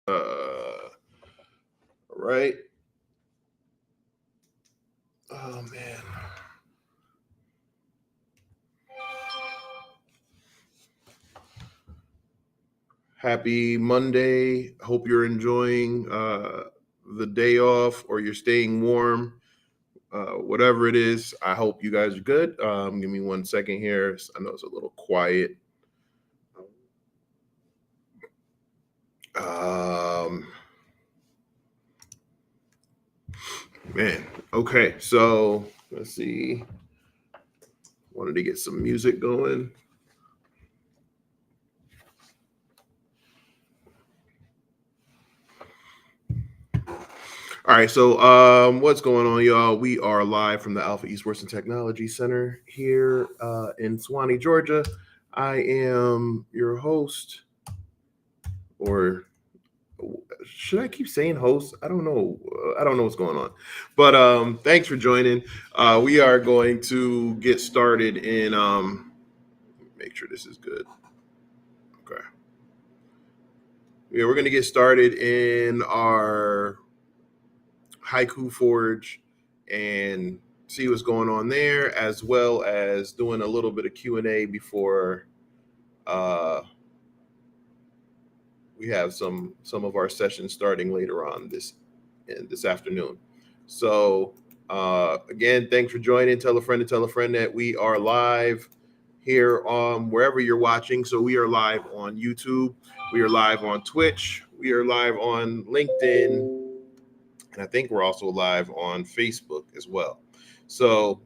All right. Oh man. Happy Monday. Hope you're enjoying the day off or you're staying warm. Whatever it is, I hope you guys are good. Give me 1 second here. I know it's a little quiet. Um, Man. Okay, so let's see. Wanted to get some music going. All right, so what's going on, y'all? We are live from the Alpha Esports and Technology Center here in Swanee, Georgia. I am your host, or should I keep saying host? I don't know. I don't know what's going on, but thanks for joining. We are going to get started in. Make sure this is good. Okay. Yeah, we're going to get started in our Haiku Forge and see what's going on there, as well as doing a little bit of Q&A before we have some of our sessions starting later on this afternoon. So again, thanks for joining. Tell a friend to tell a friend that we are live here wherever you're watching. So we are live on YouTube, we are live on Twitch, we are live on LinkedIn, and I think we're also live on Facebook as well. So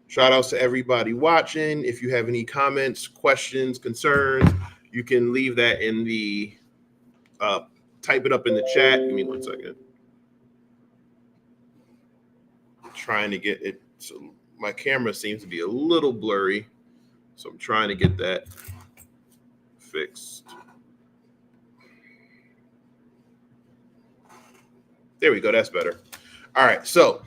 shout outs to everybody watching. If you have any comments, questions, concerns, you can leave that in the type it up in the chat. Give me 1 second. I'm trying to get it. So my camera seems to be a little blurry, so I'm trying to get that fixed. There we go. That's better. All right. So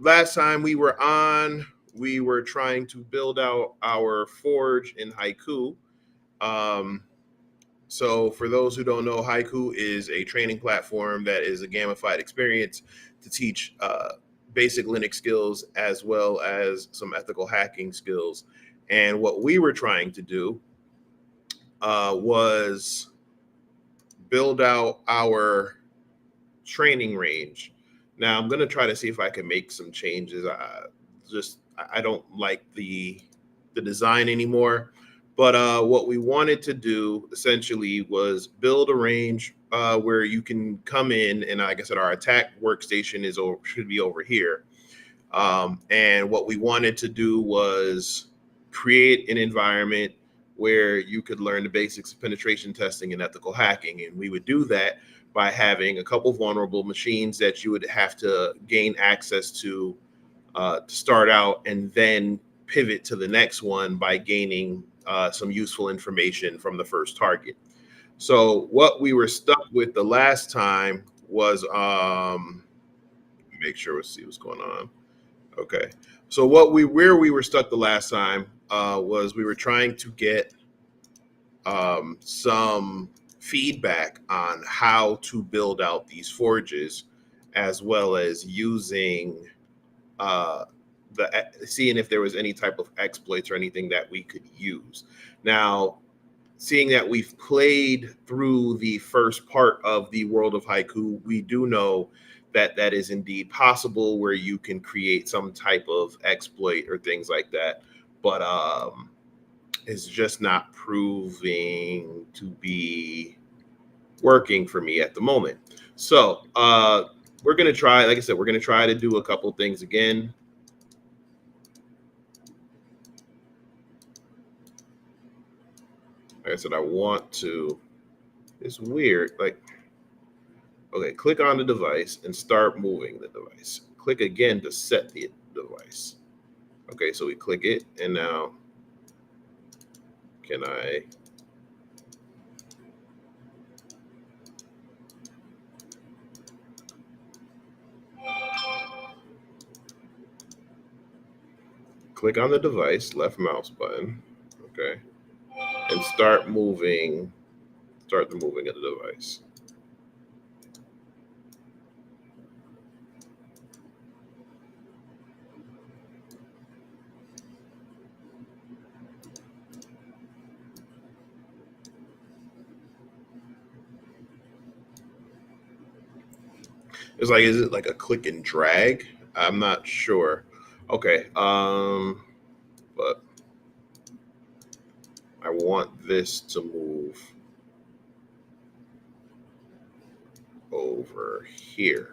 last time we were on, we were trying to build out our forge in Haiku. So for those who don't know, Haiku is a training platform that is a gamified experience to teach basic Linux skills as well as some ethical hacking skills. And what we were trying to do was build out our training range. Now I'm going to try to see if I can make some changes. I don't like the design anymore. But what we wanted to do essentially was build a range where you can come in, and like I said, our attack workstation should be over here. And what we wanted to do was create an environment where you could learn the basics of penetration testing and ethical hacking. And we would do that by having a couple vulnerable machines that you would have to gain access to start out, and then pivot to the next one by gaining some useful information from the first target. So what we were stuck with the last time was make sure we see what's going on. Okay. So where we were stuck the last time was we were trying to get some feedback on how to build out these forges, as well as using seeing if there was any type of exploits or anything that we could use. Now, seeing that we've played through the first part of the World of Haiku, we do know that that is indeed possible, where you can create some type of exploit or things like that. But it's just not proving to be working for me at the moment. So we're going to try, like I said, we're going to try to do a couple things again. Like I said, I want to, it's weird. Like, okay, click on the device and start moving the device. Click again to set the device. Okay, so we click it, and now can I? Click on the device, left mouse button. Okay. and start the moving of the device. It's like, is it like a click and drag? I'm not sure. Okay. But I want this to move over here,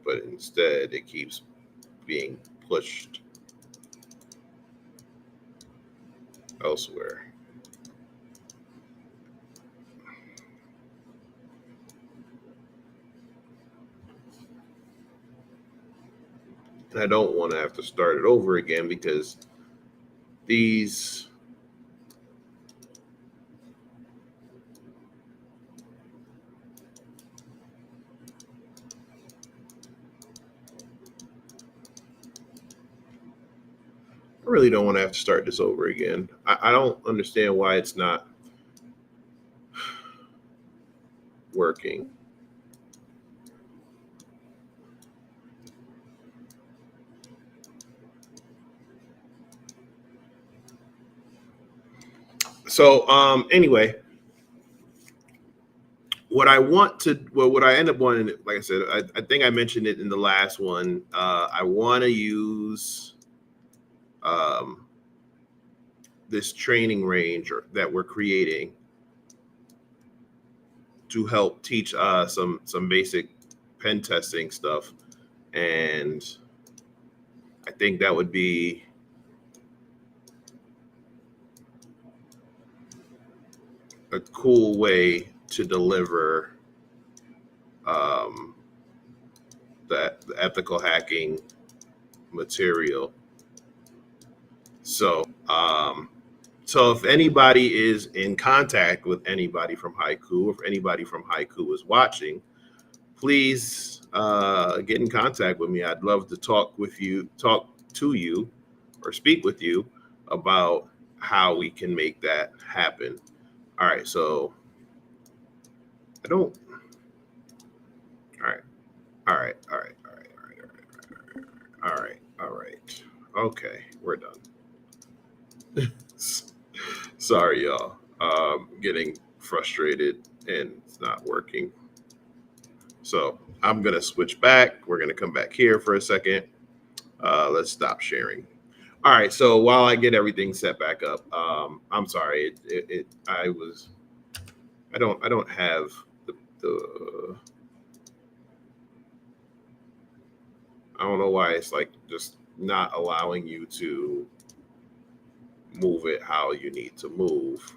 but instead it keeps being pushed elsewhere. And I don't want to have to start it over again because these I really don't want to have to start this over again. I don't understand why it's not working. So anyway, what I end up wanting, like I said, I think I mentioned it in the last one. I want to use um, this training range that we're creating to help teach some basic pen testing stuff, and I think that would be a cool way to deliver um, the ethical hacking material. So if anybody is in contact with anybody from Haiku, if anybody from Haiku is watching, please get in contact with me. I'd love to talk to you, or speak with you about how we can make that happen. All right, so I don't. All right, all right, all right, all right, all right, all right, all right. Okay, we're done. Sorry, y'all. Getting frustrated and it's not working. So I'm gonna switch back. We're gonna come back here for a second. Let's stop sharing. All right. So while I get everything set back up, I'm sorry. I don't have the I don't know why it's like just not allowing you to move it how you need to move.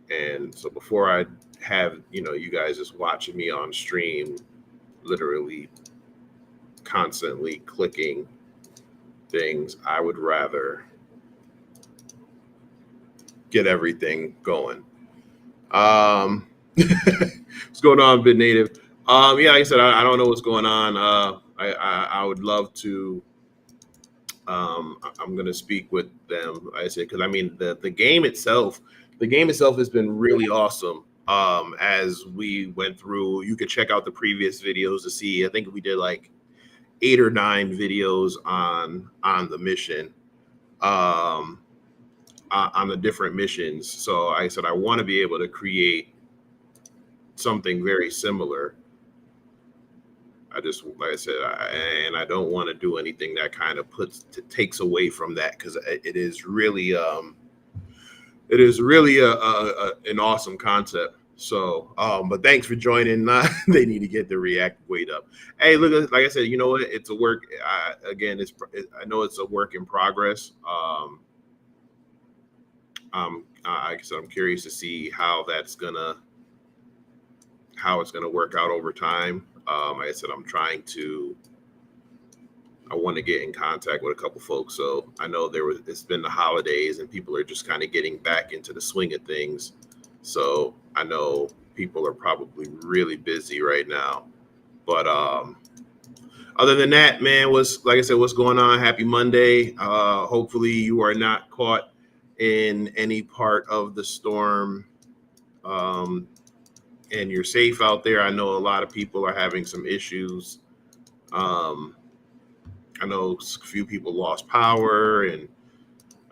And so before I have, you guys just watching me on stream, literally constantly clicking things, I would rather get everything going. What's going on, Bit Native? Yeah, like I said, I don't know what's going on. I would love to. I'm going to speak with them. I said because I mean the game itself has been really awesome. As we went through, you could check out the previous videos to see. I think we did like 8 or 9 videos on the mission. On the different missions. So I said I want to be able to create something very similar. I just, like I said, and I don't want to do anything that kind of takes away from that because it is really an awesome concept. So, but thanks for joining. They need to get the React weight up. Hey, look, like I said, you know what? It's a work. Again, I know it's a work in progress. Like I said, I'm curious to see how it's gonna work out over time. Like I said, I want to get in contact with a couple folks. So I know it's been the holidays and people are just kind of getting back into the swing of things. So I know people are probably really busy right now. But other than that, man, like I said, what's going on? Happy Monday. Hopefully you are not caught in any part of the storm, um, and you're safe out there. I know a lot of people are having some issues. Um, I know a few people lost power, and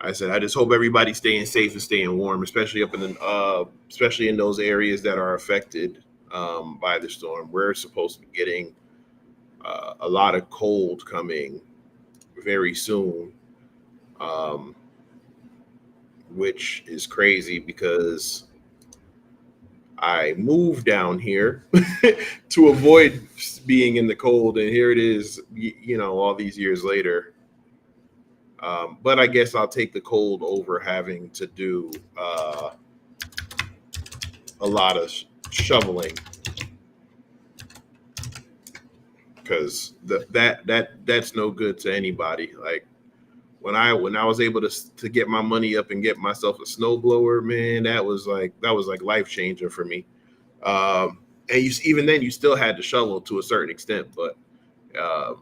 I said I just hope everybody's staying safe and staying warm, especially up in especially in those areas that are affected by the storm. We're supposed to be getting a lot of cold coming very soon, um, which is crazy because I moved down here to avoid being in the cold, and here it is, all these years later. But I guess I'll take the cold over having to do a lot of shoveling, because that's no good to anybody. Like when I was able to get my money up and get myself a snowblower, man, that was like life changing for me. And even then, you still had to shovel to a certain extent, but uh,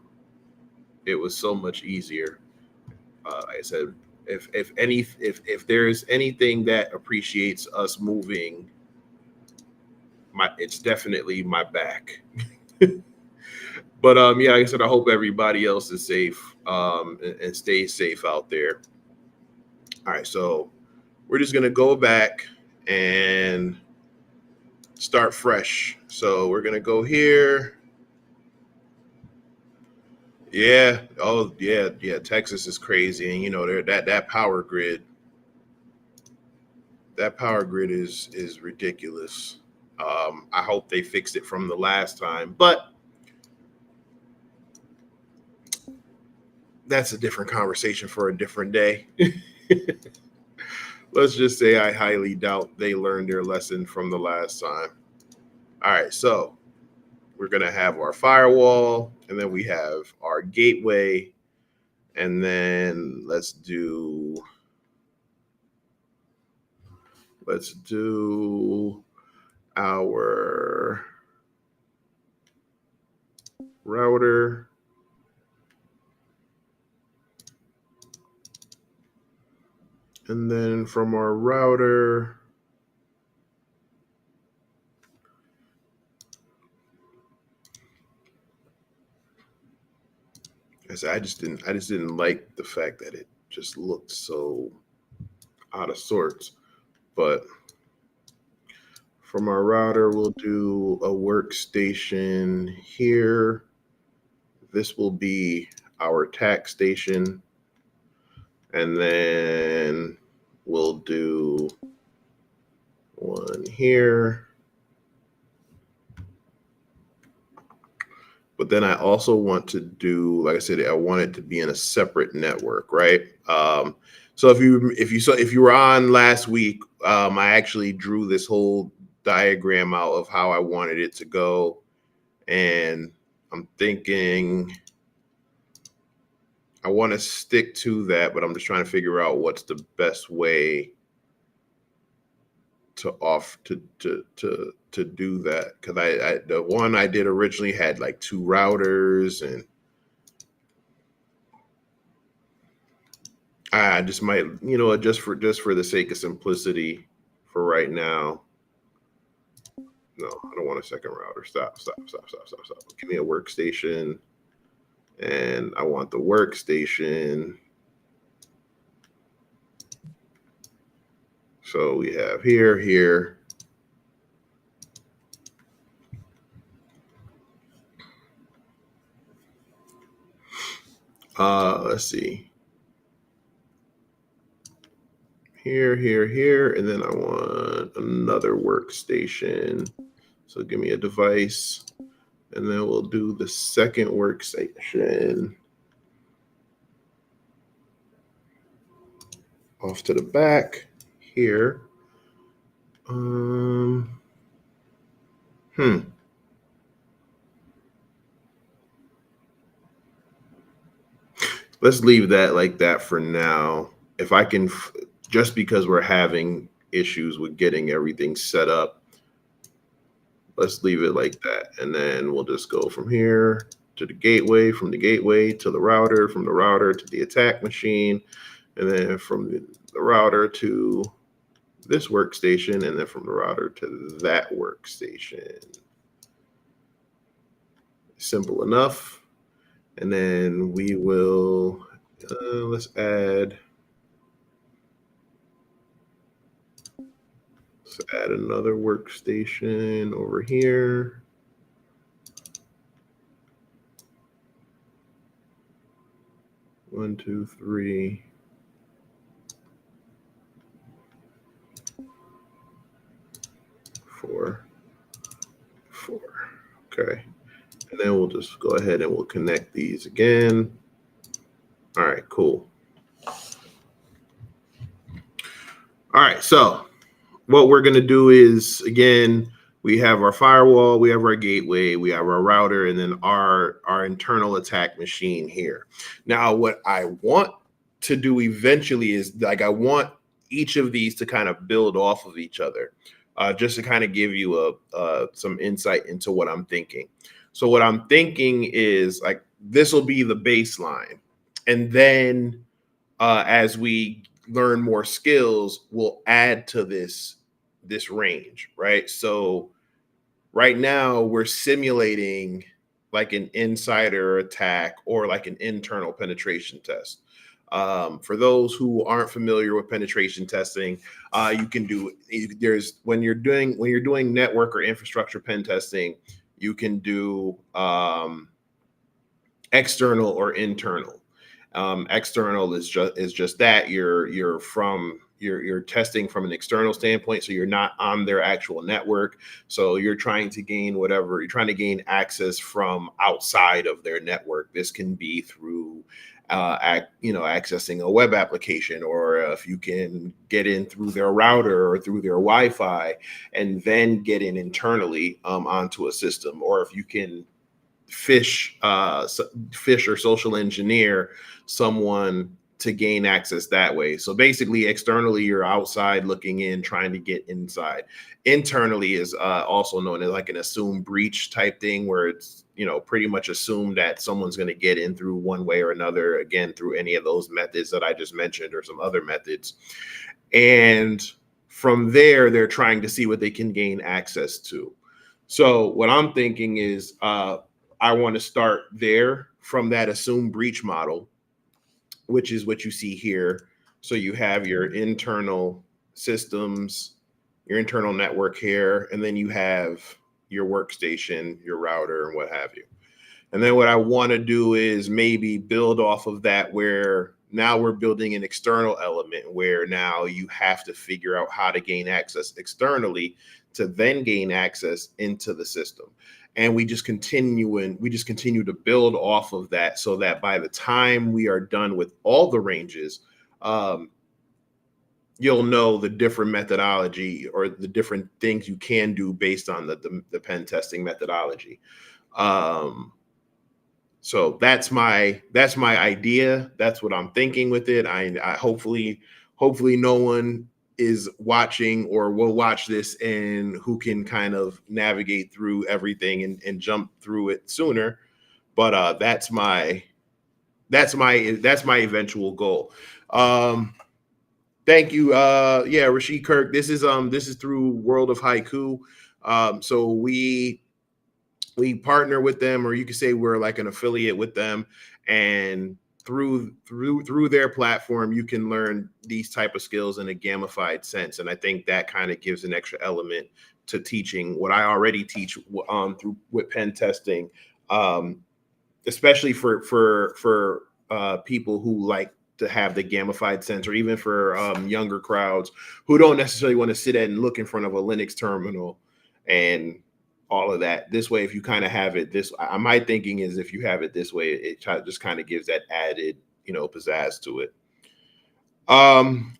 it was so much easier. Like I said, if there's anything that appreciates us moving, it's definitely my back. But yeah, like I said, I hope everybody else is safe and stays safe out there. All right, so we're just gonna go back and start fresh. So we're gonna go here. Yeah. Oh, yeah. Yeah. Texas is crazy, and that power grid. That power grid is ridiculous. I hope they fixed it from the last time, but that's a different conversation for a different day. Let's just say I highly doubt they learned their lesson from the last time. All right, so we're gonna have our firewall, and then we have our gateway, and then let's do our router. And then from our router, I just didn't like the fact that it just looked so out of sorts. But from our router, we'll do a workstation here. This will be our tax station. And then we'll do one here. But then I also want to do, like I said, I want it to be in a separate network, right? So if you were on last week, I actually drew this whole diagram out of how I wanted it to go, and I'm thinking I want to stick to that, but I'm just trying to figure out what's the best way to do that, because I the one I did originally had like two routers, and I just might, just for the sake of simplicity for right now. No, I don't want a second router. Stop, stop, stop, stop, stop, stop. Give me a workstation, and I want the workstation. So we have here. Let's see. Here, and then I want another workstation. So give me a device, and then we'll do the second workstation off to the back here. Let's leave that like that for now. If I can, just because we're having issues with getting everything set up, let's leave it like that. And then we'll just go from here to the gateway, from the gateway to the router, from the router to the attack machine, and then from the router to this workstation, and then from the router to that workstation. Simple enough. And then we will, let's add another workstation over here. One, two, three. Four. Okay. And then we'll just go ahead and we'll connect these again. All right, cool. All right, so what we're going to do is, again, we have our firewall, we have our gateway, we have our router, and then our internal attack machine here. Now, what I want to do eventually is, like, I want each of these to kind of build off of each other, just to kind of give you some insight into what I'm thinking. So what I'm thinking is, like, this will be the baseline, and then as we learn more skills, we'll add to this range, right? So right now we're simulating like an insider attack or like an internal penetration test. For those who aren't familiar with penetration testing, you can do, when you're doing network or infrastructure pen testing, you can do external or internal. External is just that you're testing from an external standpoint, so you're not on their actual network. So you're trying to gain access from outside of their network. This can be through accessing a web application, or if you can get in through their router or through their Wi-Fi and then get in internally onto a system, or if you can fish or social engineer someone to gain access that way. So basically, externally, you're outside looking in, trying to get inside. Internally is also known as like an assumed breach type thing, where it's pretty much assumed that someone's going to get in through one way or another, again through any of those methods that I just mentioned or some other methods. And from there, they're trying to see what they can gain access to. So what I'm thinking is, I want to start there from that assumed breach model, which is what you see here. So you have your internal systems, your internal network here, and then you have your workstation, your router, and what have you. And then what I want to do is maybe build off of that, where now we're building an external element where now you have to figure out how to gain access externally to then gain access into the system. And we just continue to build off of that, so that by the time we are done with all the ranges, you'll know the different methodology or the different things you can do based on the pen testing methodology. So that's my idea. That's what I'm thinking with it. I hopefully no one is watching or will watch this and who can kind of navigate through everything and jump through it sooner. But that's my eventual goal. Thank you. Yeah, Rashid Kirk. This is through World of Haiku. So we partner with them, or you could say we're like an affiliate with them, and through their platform you can learn these type of skills in a gamified sense. And I think that kind of gives an extra element to teaching what I already teach through with pen testing, especially for people who like to have the gamified sense, or even for younger crowds who don't necessarily want to sit and look in front of a Linux terminal and all of that. This way, if you kind of have it my thinking is, if you have it this way, it just kind of gives that added, pizzazz to it.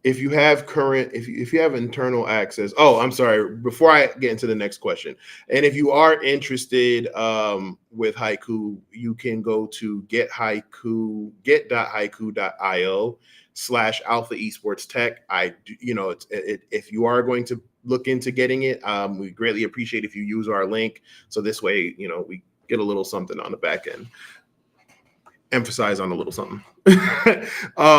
If you have if you have internal access, I'm sorry, before I get into the next question, and if you are interested with Haiku, you can go to get.haiku.io /alpha esports tech. If you are going to look into getting it, we greatly appreciate if you use our link, so this way we get a little something on the back end. emphasize on a little something.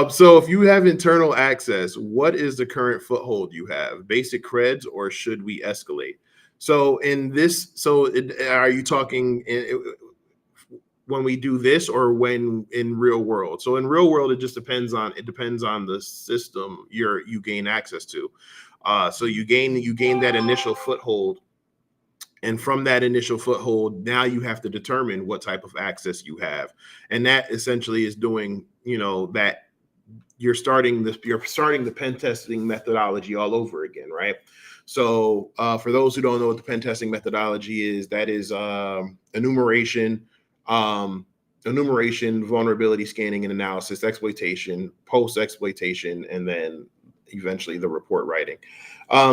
So if you have internal access, what is the current foothold you have? Basic creds, or should we escalate? So in this, are you talking when we do this, or when in real world? So in real world, it depends on the system you gain access to. So you gain that initial foothold, and from that initial foothold, now you have to determine what type of access you have, and that essentially is doing, that you're starting the pen testing methodology all over again, right? So for those who don't know what the pen testing methodology is, that is um, enumeration, vulnerability scanning and analysis, exploitation, post exploitation, and then eventually the report writing.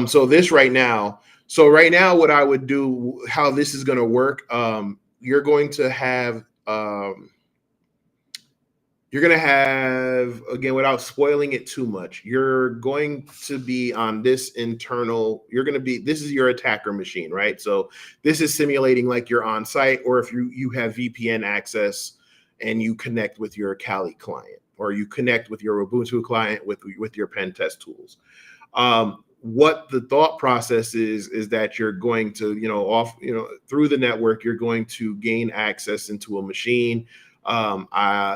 So this right now, what I would do, how this is going to work, you're going to have again, without spoiling it too much, you're going to be on this internal, this is your attacker machine, right? So this is simulating like you're on site, or if you have VPN access and you connect with your Kali client, or you connect with your Ubuntu client with your pen test tools. What the thought process is that you're going to, through the network, you're going to gain access into a machine.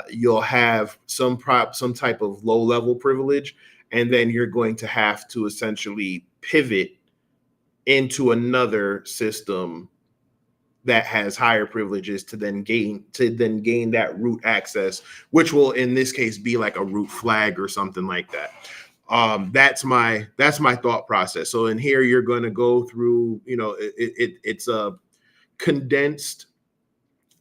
You'll have some type of low level privilege, and then you're going to have to essentially pivot into another system that has higher privileges to then gain that root access, which will in this case be like a root flag or something like that. That's my thought process. So in here, you're going to go through, it's a condensed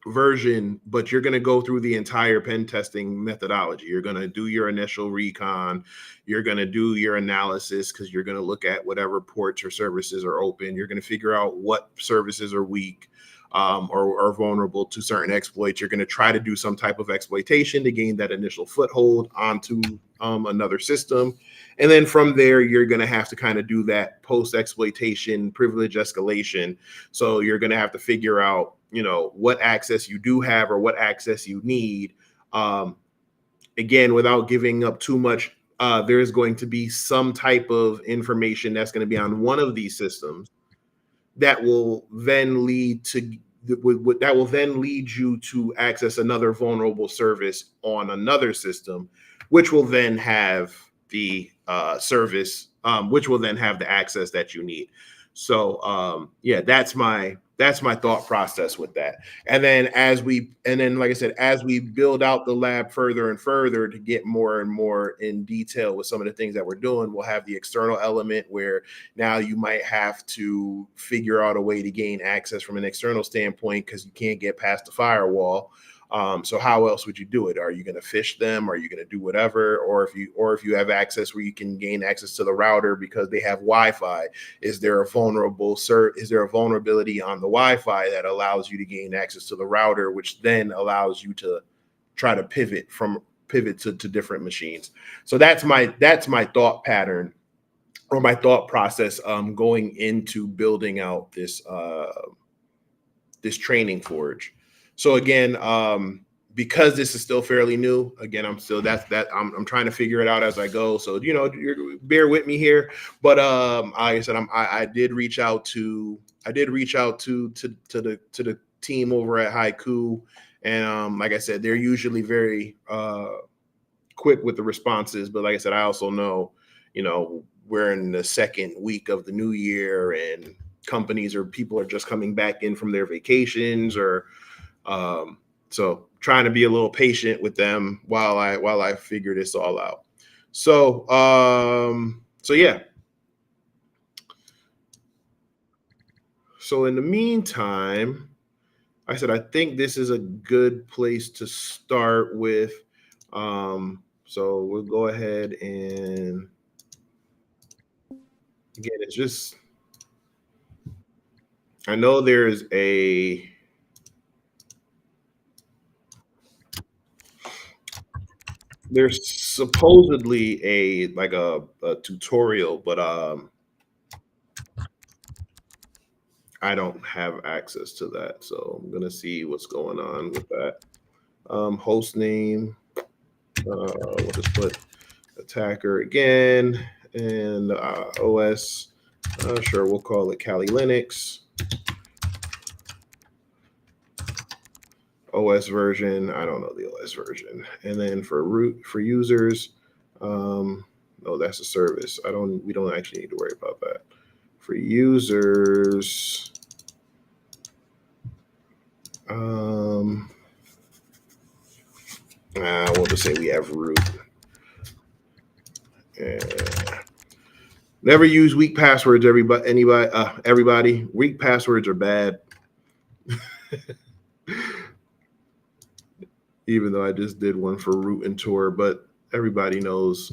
version, but you're going to go through the entire pen testing methodology. You're going to do your initial recon, you're going to do your analysis, because you're going to look at whatever ports or services are open. You're going to figure out what services are weak, or vulnerable to certain exploits. You're going to try to do some type of exploitation to gain that initial foothold onto another system. And then from there, you're going to have to kind of do that post exploitation privilege escalation. So you're going to have to figure out, what access you do have or what access you need. Again, without giving up too much, there's going to be some type of information that's going to be on one of these systems that will then lead to that will then lead you to access another vulnerable service on another system, which will then have the service, which will then have the access that you need. So yeah, that's my thought process with that. And then like I said, as we build out the lab further and further to get more and more in detail with some of the things that we're doing, we'll have the external element where now you might have to figure out a way to gain access from an external standpoint because you can't get past the firewall. So how else would you do it? Are you going to phish them? Are you going to do whatever? Or if you have access where you can gain access to the router because they have Wi-Fi, is there a vulnerability on the Wi-Fi that allows you to gain access to the router, which then allows you to try to pivot to different machines? So that's my thought pattern, or my thought process, going into building out this training forge. So again, because this is still fairly new, again, I'm trying to figure it out as I go. So bear with me here. But like I said, I did reach out to the team over at Haiku, and like I said, they're usually very quick with the responses. But like I said, I also know, we're in the second week of the new year, and companies or people are just coming back in from their vacations, or so trying to be a little patient with them while I figure this all out. So yeah. So in the meantime, I said I think this is a good place to start with. So we'll go ahead, and again, it's just, I know there's supposedly a tutorial, but I don't have access to that, so I'm gonna see what's going on with that. Host name. We'll just put attacker again, and OS. Sure, we'll call it Kali Linux. OS version, I don't know the OS version. And then for root for users, no, that's a service. We don't actually need to worry about that. For users, we'll just say we have root. Never use weak passwords, everybody. Weak passwords are bad. Even though I just did one for root and tour, but everybody knows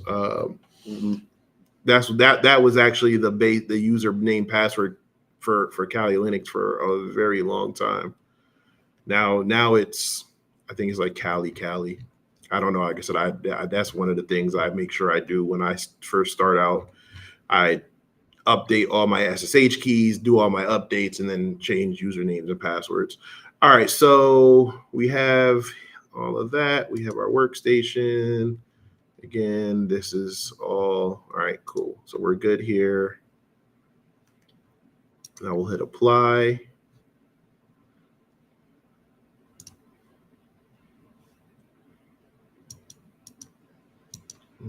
that was actually the username password for Kali Linux for a very long time. Now it's, I think it's like Kali. I don't know. Like I said, that's one of the things I make sure I do when I first start out. I update all my SSH keys, do all my updates, and then change usernames and passwords. All right, so we have all of that. We have our workstation. Again, this is all right, cool. So we're good here. Now we'll hit apply.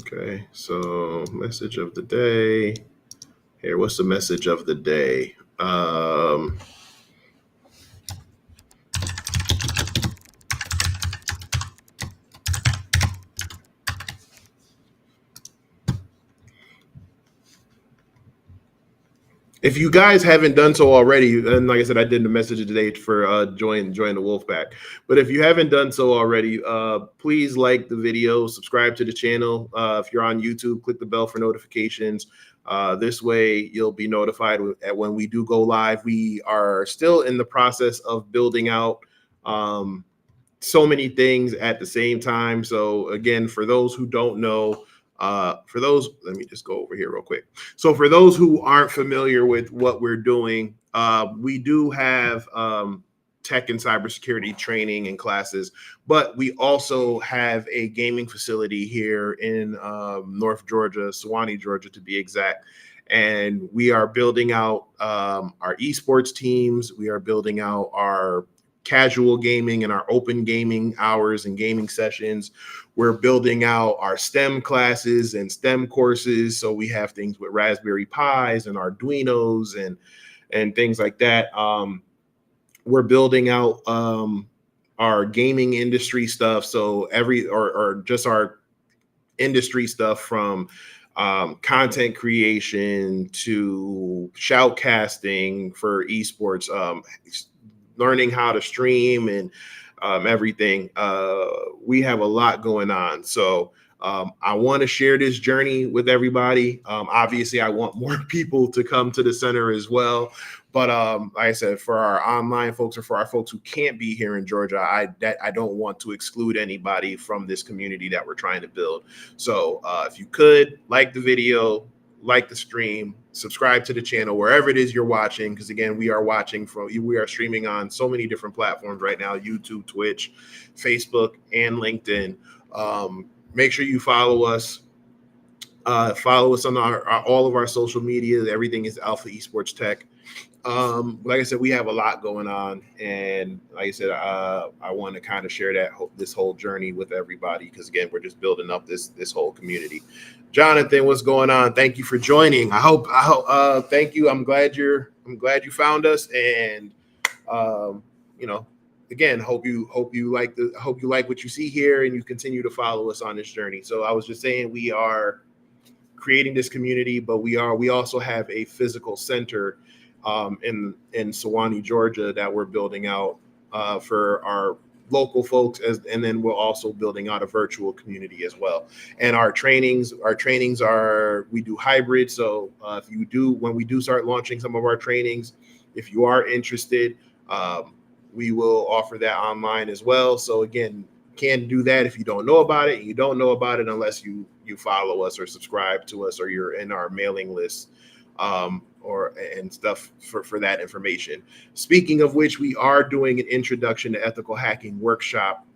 Okay, so message of the day. Here, what's the message of the day? If you guys haven't done so already, and like I said, I did the message today for join the wolf pack. But if you haven't done so already, please like the video, subscribe to the channel. If you're on YouTube, click the bell for notifications. This way, you'll be notified when we do go live. We are still in the process of building out so many things at the same time. So again, for those who don't know, let me just go over here real quick. So for those who aren't familiar with what we're doing, we do have tech and cybersecurity training and classes, but we also have a gaming facility here in North Georgia, Sewanee, Georgia, to be exact. And we are building out our esports teams. We are building out our casual gaming and our open gaming hours and gaming sessions. We're building out our STEM classes and STEM courses. So we have things with Raspberry Pis and Arduinos and things like that. We're building out our gaming industry stuff. So just our industry stuff from content creation to shoutcasting for esports, learning how to stream and everything. We have a lot going on. So I want to share this journey with everybody. Obviously, I want more people to come to the center as well. But like I said, for our online folks or for our folks who can't be here in Georgia, I don't want to exclude anybody from this community that we're trying to build. So if you could like the video, like the stream, subscribe to the channel wherever it is you're watching, because again, we are streaming on so many different platforms right now: YouTube, Twitch, Facebook, and LinkedIn. Make sure you follow us. Follow us on all of our social media. Everything is Alpha Esports Tech. Like I said, we have a lot going on, and like I said, I want to kind of share this whole journey with everybody, because again, we're just building up this whole community. Jonathan, what's going on? Thank you for joining. I hope thank you. I'm glad you found us, and again, hope you like what you see here, and you continue to follow us on this journey. So I was just saying, we are creating this community, but we also have a physical center in Sewanee, Georgia, that we're building out for our local folks, and then we're also building out a virtual community as well. And our trainings are, we do hybrid. So when we do start launching some of our trainings, if you are interested, we will offer that online as well. So again, can't do that if you don't know about it. You don't know about it unless you follow us or subscribe to us, or you're in our mailing list and stuff for that information. Speaking of which, we are doing an introduction to ethical hacking workshop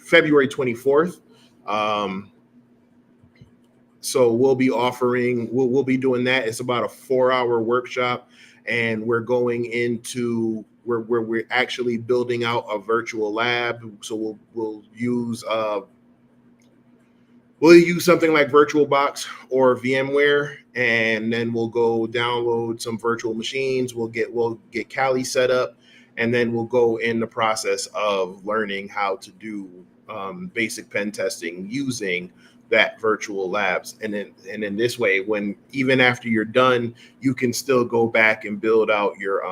February 24th. Um, so we'll be doing that. It's about a 4-hour workshop, and we're going into we're actually building out a virtual lab. So we'll use something like VirtualBox or VMware, and then we'll go download some virtual machines. We'll get Kali set up, and then we'll go in the process of learning how to do basic pen testing using that virtual labs. And then this way, when even after you're done, you can still go back and build out your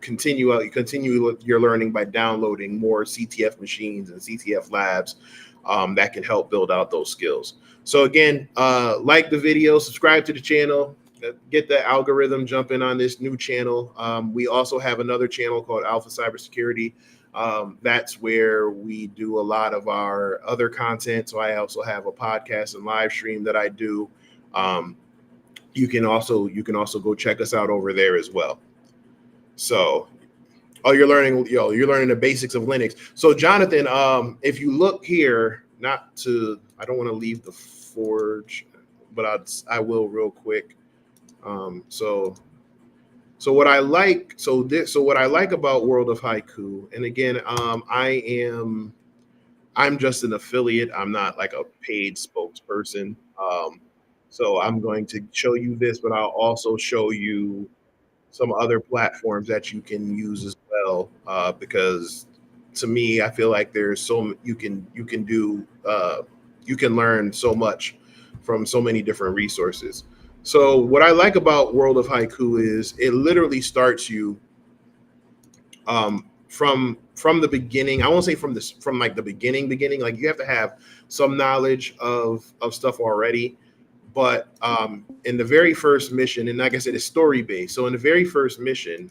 continue your learning by downloading more CTF machines and CTF labs that can help build out those skills. So again, like the video, subscribe to the channel, get the algorithm jumping on this new channel. We also have another channel called Alpha Cybersecurity. That's where we do a lot of our other content. So I also have a podcast and live stream that I do. You can also go check us out over there as well. So, you're learning the basics of Linux. So, Jonathan, if you look here, I don't want to leave the Forge, but I will real quick. So what I like, what I like about World of Haiku, and again, I'm just an affiliate. I'm not like a paid spokesperson. So I'm going to show you this, but I'll also show you some other platforms that you can use as well, because to me, I feel like there's so you can do you can learn so much from so many different resources. So what I like about World of Haiku is it literally starts you from the beginning. I won't say from like the beginning. Like you have to have some knowledge of stuff already. But in the very first mission, and like I said, it's story based. So in the very first mission,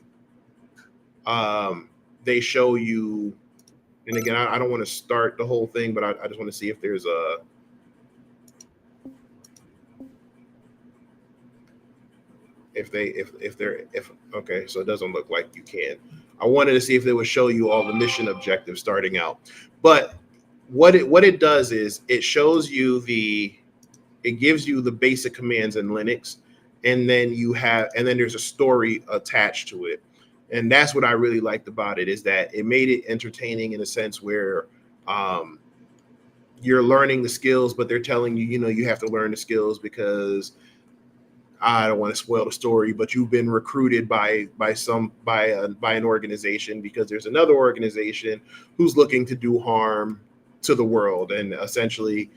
they show you, and again, I don't want to start the whole thing, but I just want to see if there's okay, so it doesn't look like you can. I wanted to see if they would show you all the mission objectives starting out. But what it does is it shows you it gives you the basic commands in Linux, and then there's a story attached to it. And that's what I really liked about it, is that it made it entertaining in a sense where you're learning the skills, but they're telling you, you have to learn the skills because I don't want to spoil the story, but you've been recruited by an organization because there's another organization who's looking to do harm to the world, and essentially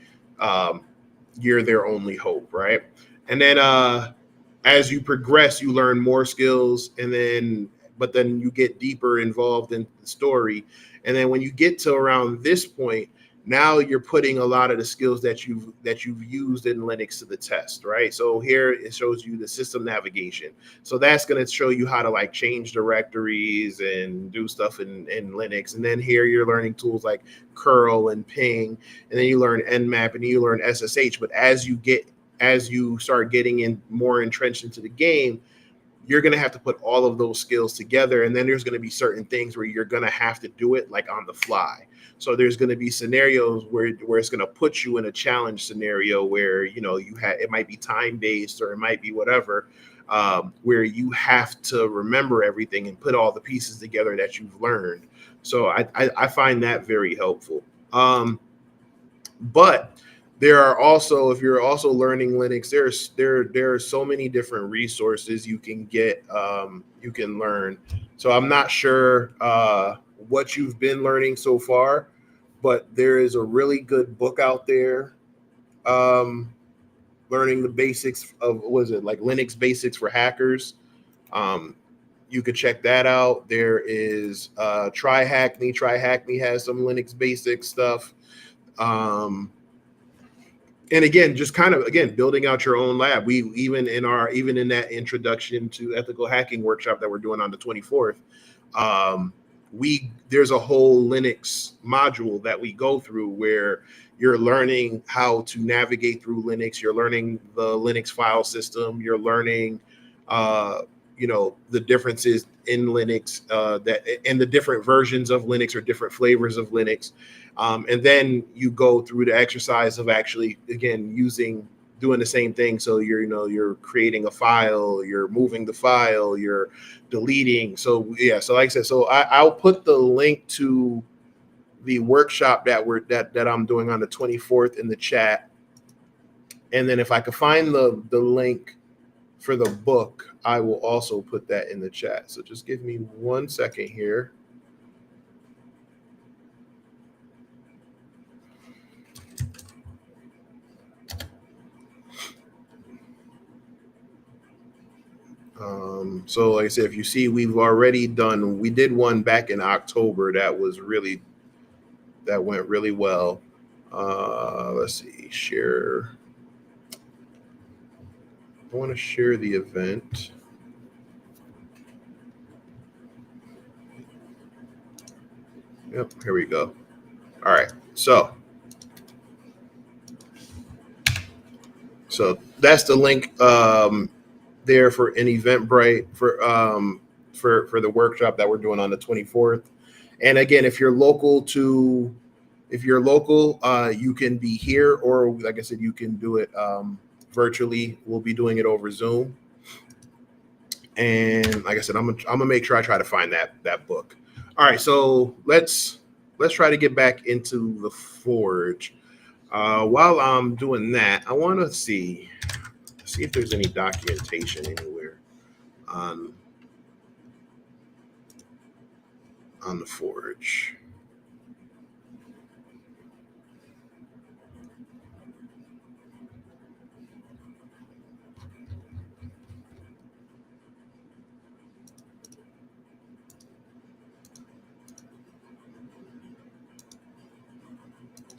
you're their only hope, right? And then as you progress, you learn more skills, but then you get deeper involved in the story. And then when you get to around this point, now you're putting a lot of the skills that you've used in Linux to the test, right? So here it shows you the system navigation. So that's going to show you how to like change directories and do stuff in Linux. And then here you're learning tools like curl and ping, and then you learn nmap and you learn SSH. But as you start getting in more entrenched into the game, you're going to have to put all of those skills together. And then there's going to be certain things where you're going to have to do it like on the fly. So there's going to be scenarios where it's going to put you in a challenge scenario where, it might be time based or it might be whatever, where you have to remember everything and put all the pieces together that you've learned. So I find that very helpful. But there are also, if you're also learning Linux, there are so many different resources you can get, you can learn. So I'm not sure what you've been learning so far, but there is a really good book out there, learning the basics of, like Linux basics for hackers. You could check that out. There is Try Hackney. Try Hackney has some Linux basic stuff. And again, just kind of building out your own lab. We even in that introduction to ethical hacking workshop that we're doing on the 24th, there's a whole Linux module that we go through where you're learning how to navigate through Linux. You're learning the Linux file system. You're learning the differences in Linux, that and the different versions of Linux or different flavors of Linux. And then you go through the exercise of actually, again, doing the same thing. So you're creating a file, you're moving the file, you're deleting. So yeah, so like I said, so I'll put the link to the workshop that I'm doing on the 24th in the chat. And then if I could find the link for the book, I will also put that in the chat. So just give me 1 second here. So like I said, if you see, we did one back in October that went really well. Let's see, share. I want to share the event. Yep, here we go. All right, so that's the link there for an Eventbrite for the workshop that we're doing on the 24th. And again, if you're local, you can be here, or like I said, you can do it virtually. We'll be doing it over Zoom. And like I said, I'm gonna make sure I try to find that book. All right, so let's try to get back into the Forge. While I'm doing that, I want to see if there's any documentation anywhere on the Forge.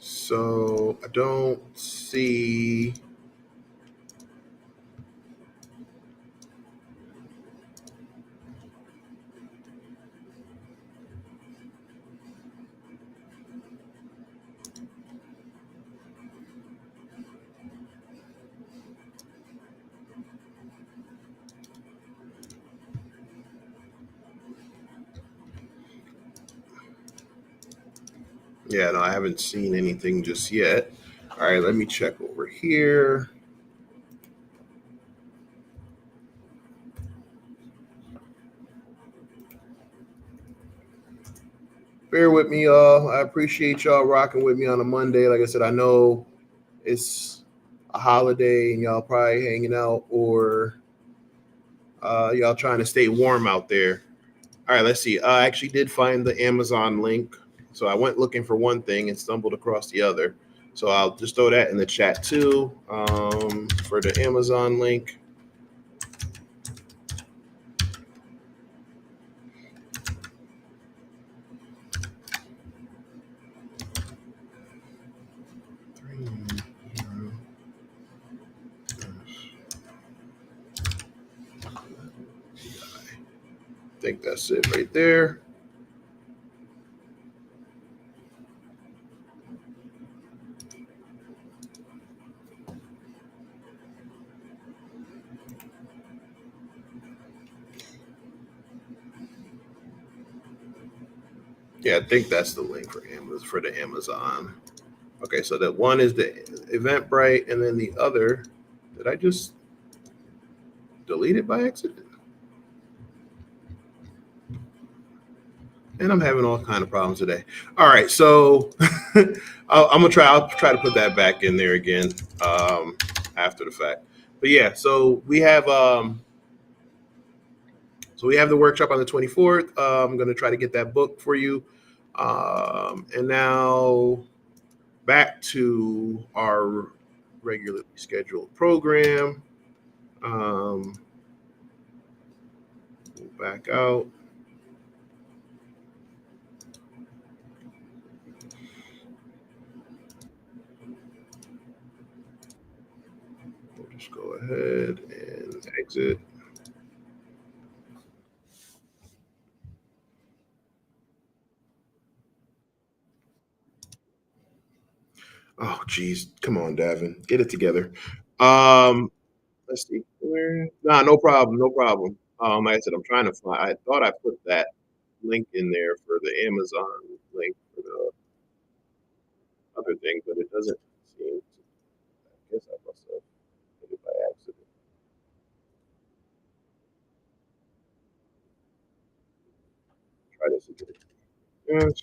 So I don't see. Yeah, no, I haven't seen anything just yet. All right, let me check over here. Bear with me, y'all. I appreciate y'all rocking with me on a Monday. Like I said, I know it's a holiday and y'all probably hanging out, or y'all trying to stay warm out there. All right, let's see. I actually did find the Amazon link. So I went looking for one thing and stumbled across the other. So I'll just throw that in the chat too, for the Amazon link. I think that's it right there. Yeah, I think that's the link for the Amazon. Okay, so that one is the Eventbrite, and then the other, did I just delete it by accident? And I'm having all kind of problems today. All right, so I'll try to put that back in there again after the fact. But yeah, so we have the workshop on the 24th. I'm going to try to get that book for you. And now back to our regularly scheduled program. We'll back out. We'll just go ahead and exit. Oh, geez. Come on, Davin. Get it together. Let's see. Nah, no problem. No problem. Like I said, I'm trying to find. I thought I put that link in there for the Amazon link for the other thing, but it doesn't seem to. I guess I must have did it by accident. Try this again. Yes.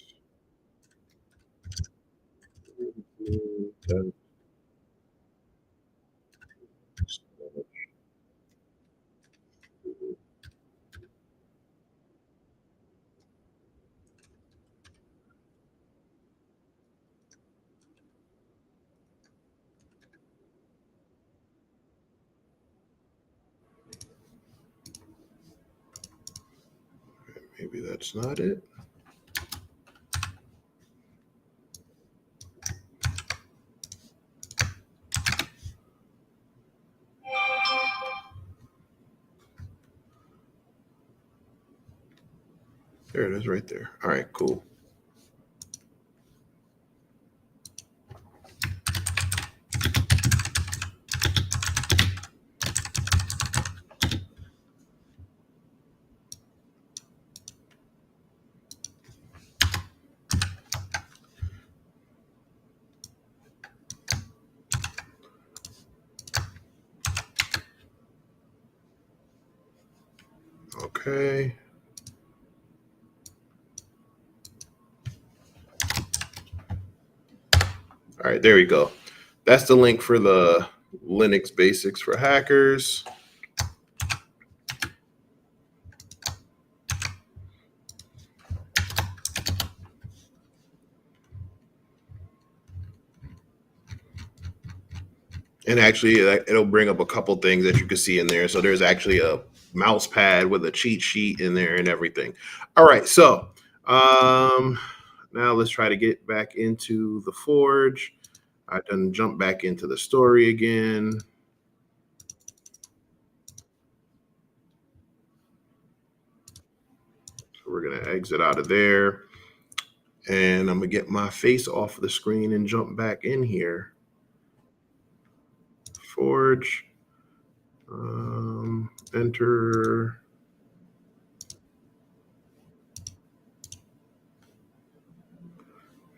Maybe that's not it. There it is right there. All right, cool. Okay. All right, there we go. That's the link for the Linux basics for hackers. And actually, it'll bring up a couple things that you can see in there. So there's actually a mouse pad with a cheat sheet in there and everything. All right, so now let's try to get back into the Forge. I done jump back into the story again. So we're gonna exit out of there, and I'm gonna get my face off the screen and jump back in here. Forge. Enter.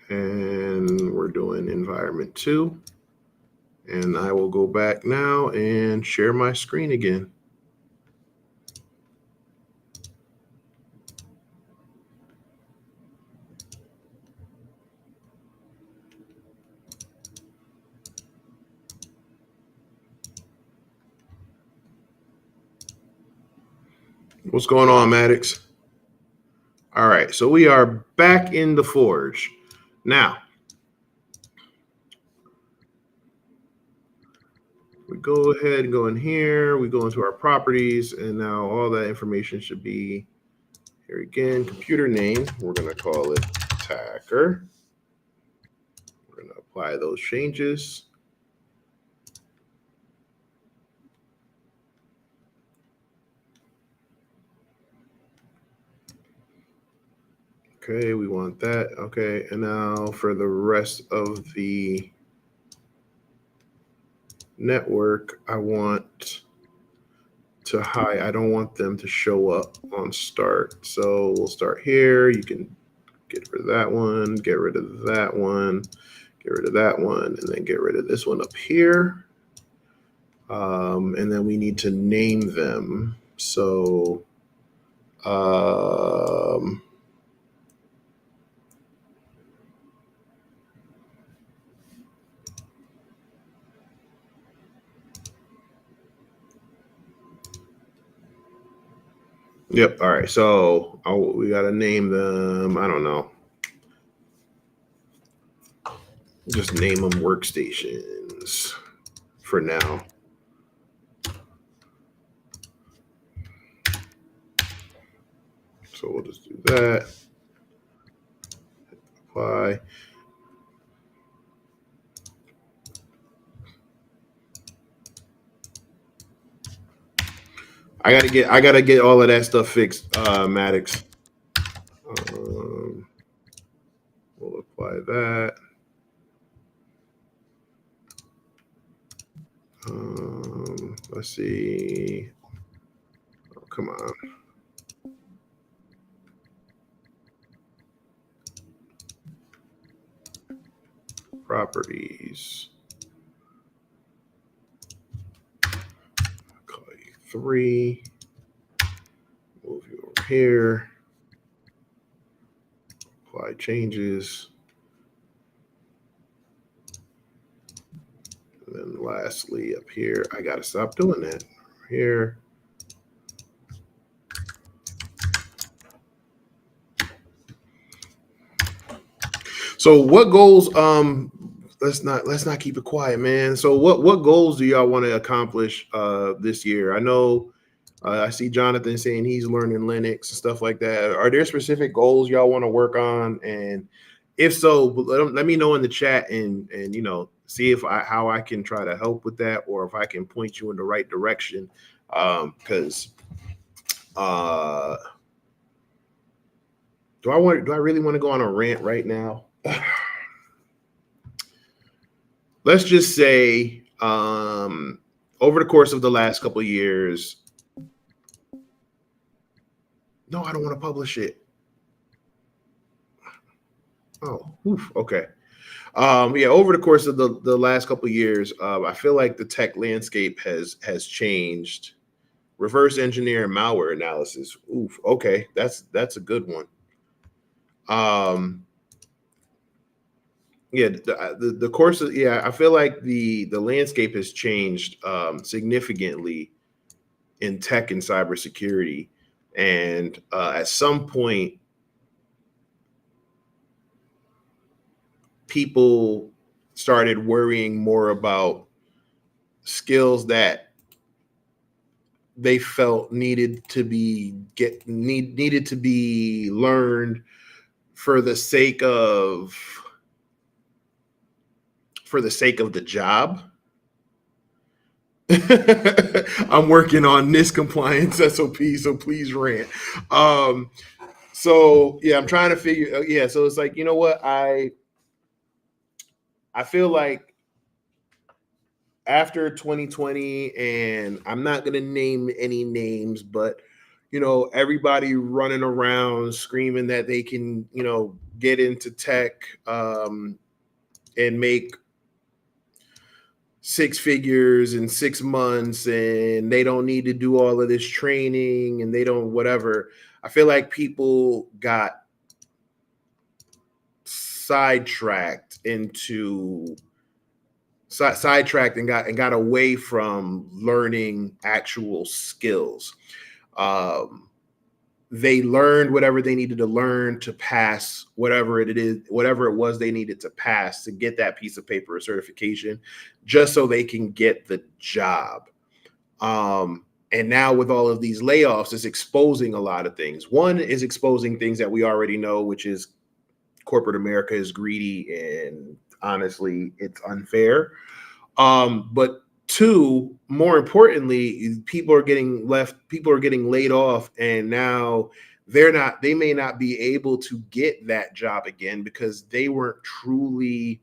And we're doing environment 2. And I will go back now and share my screen again. What's going on, Maddox? All right, so we are back in the Forge. Now, we go ahead and go in here. We go into our properties, and now all that information should be here again. Computer name, we're going to call it attacker. We're going to apply those changes. Okay, we want that. Okay, and now for the rest of the network, I want to hide. I don't want them to show up on start. So we'll start here. You can get rid of that one, get rid of that one, get rid of that one, and then get rid of this one up here. And then we need to name them. So yep. All right. So we got to name them. I don't know. Just name them workstations for now. So we'll just do that. Apply. I gotta get all of that stuff fixed, Maddox. We'll apply that. Let's see. Come on. Properties. Call you 3. Move you over here. Apply changes. And then lastly, up here, I got to stop doing that. Here. So what goals, let's not keep it quiet, man. So what goals do y'all want to accomplish this year? I know I see Jonathan saying he's learning Linux and stuff like that. Are there specific goals y'all want to work on? And if so, let me know in the chat and see if how I can try to help with that, or if I can point you in the right direction. Because do I really want to go on a rant right now? Let's just say over the course of the last couple of years, no, I don't want to publish it. Oh, oof, okay. Yeah, over the course of the last couple of years, I feel like the tech landscape has changed. Reverse engineer and malware analysis. Oof, okay, that's a good one. Yeah, the course of, yeah, I feel like the landscape has changed significantly in tech and cybersecurity, and at some point, people started worrying more about skills that they felt needed to be needed to be learned for the sake of the job. I'm working on this compliance SOP, so please rant. So yeah, I'm trying to figure. Yeah, so it's like, you know what, I feel like after 2020, and I'm not going to name any names, but everybody running around screaming that they can, get into tech and make 6 figures in 6 months, and they don't need to do all of this training, and they don't whatever. I feel like people got sidetracked and got away from learning actual skills. They learned whatever they needed to learn to pass whatever it was they needed to pass to get that piece of paper or certification, just so they can get the job. And now with all of these layoffs, it's exposing a lot of things. One is exposing things that we already know, which is corporate America is greedy, and honestly, it's unfair. But two, more importantly, people are getting laid off, and now they may not be able to get that job again because they weren't truly,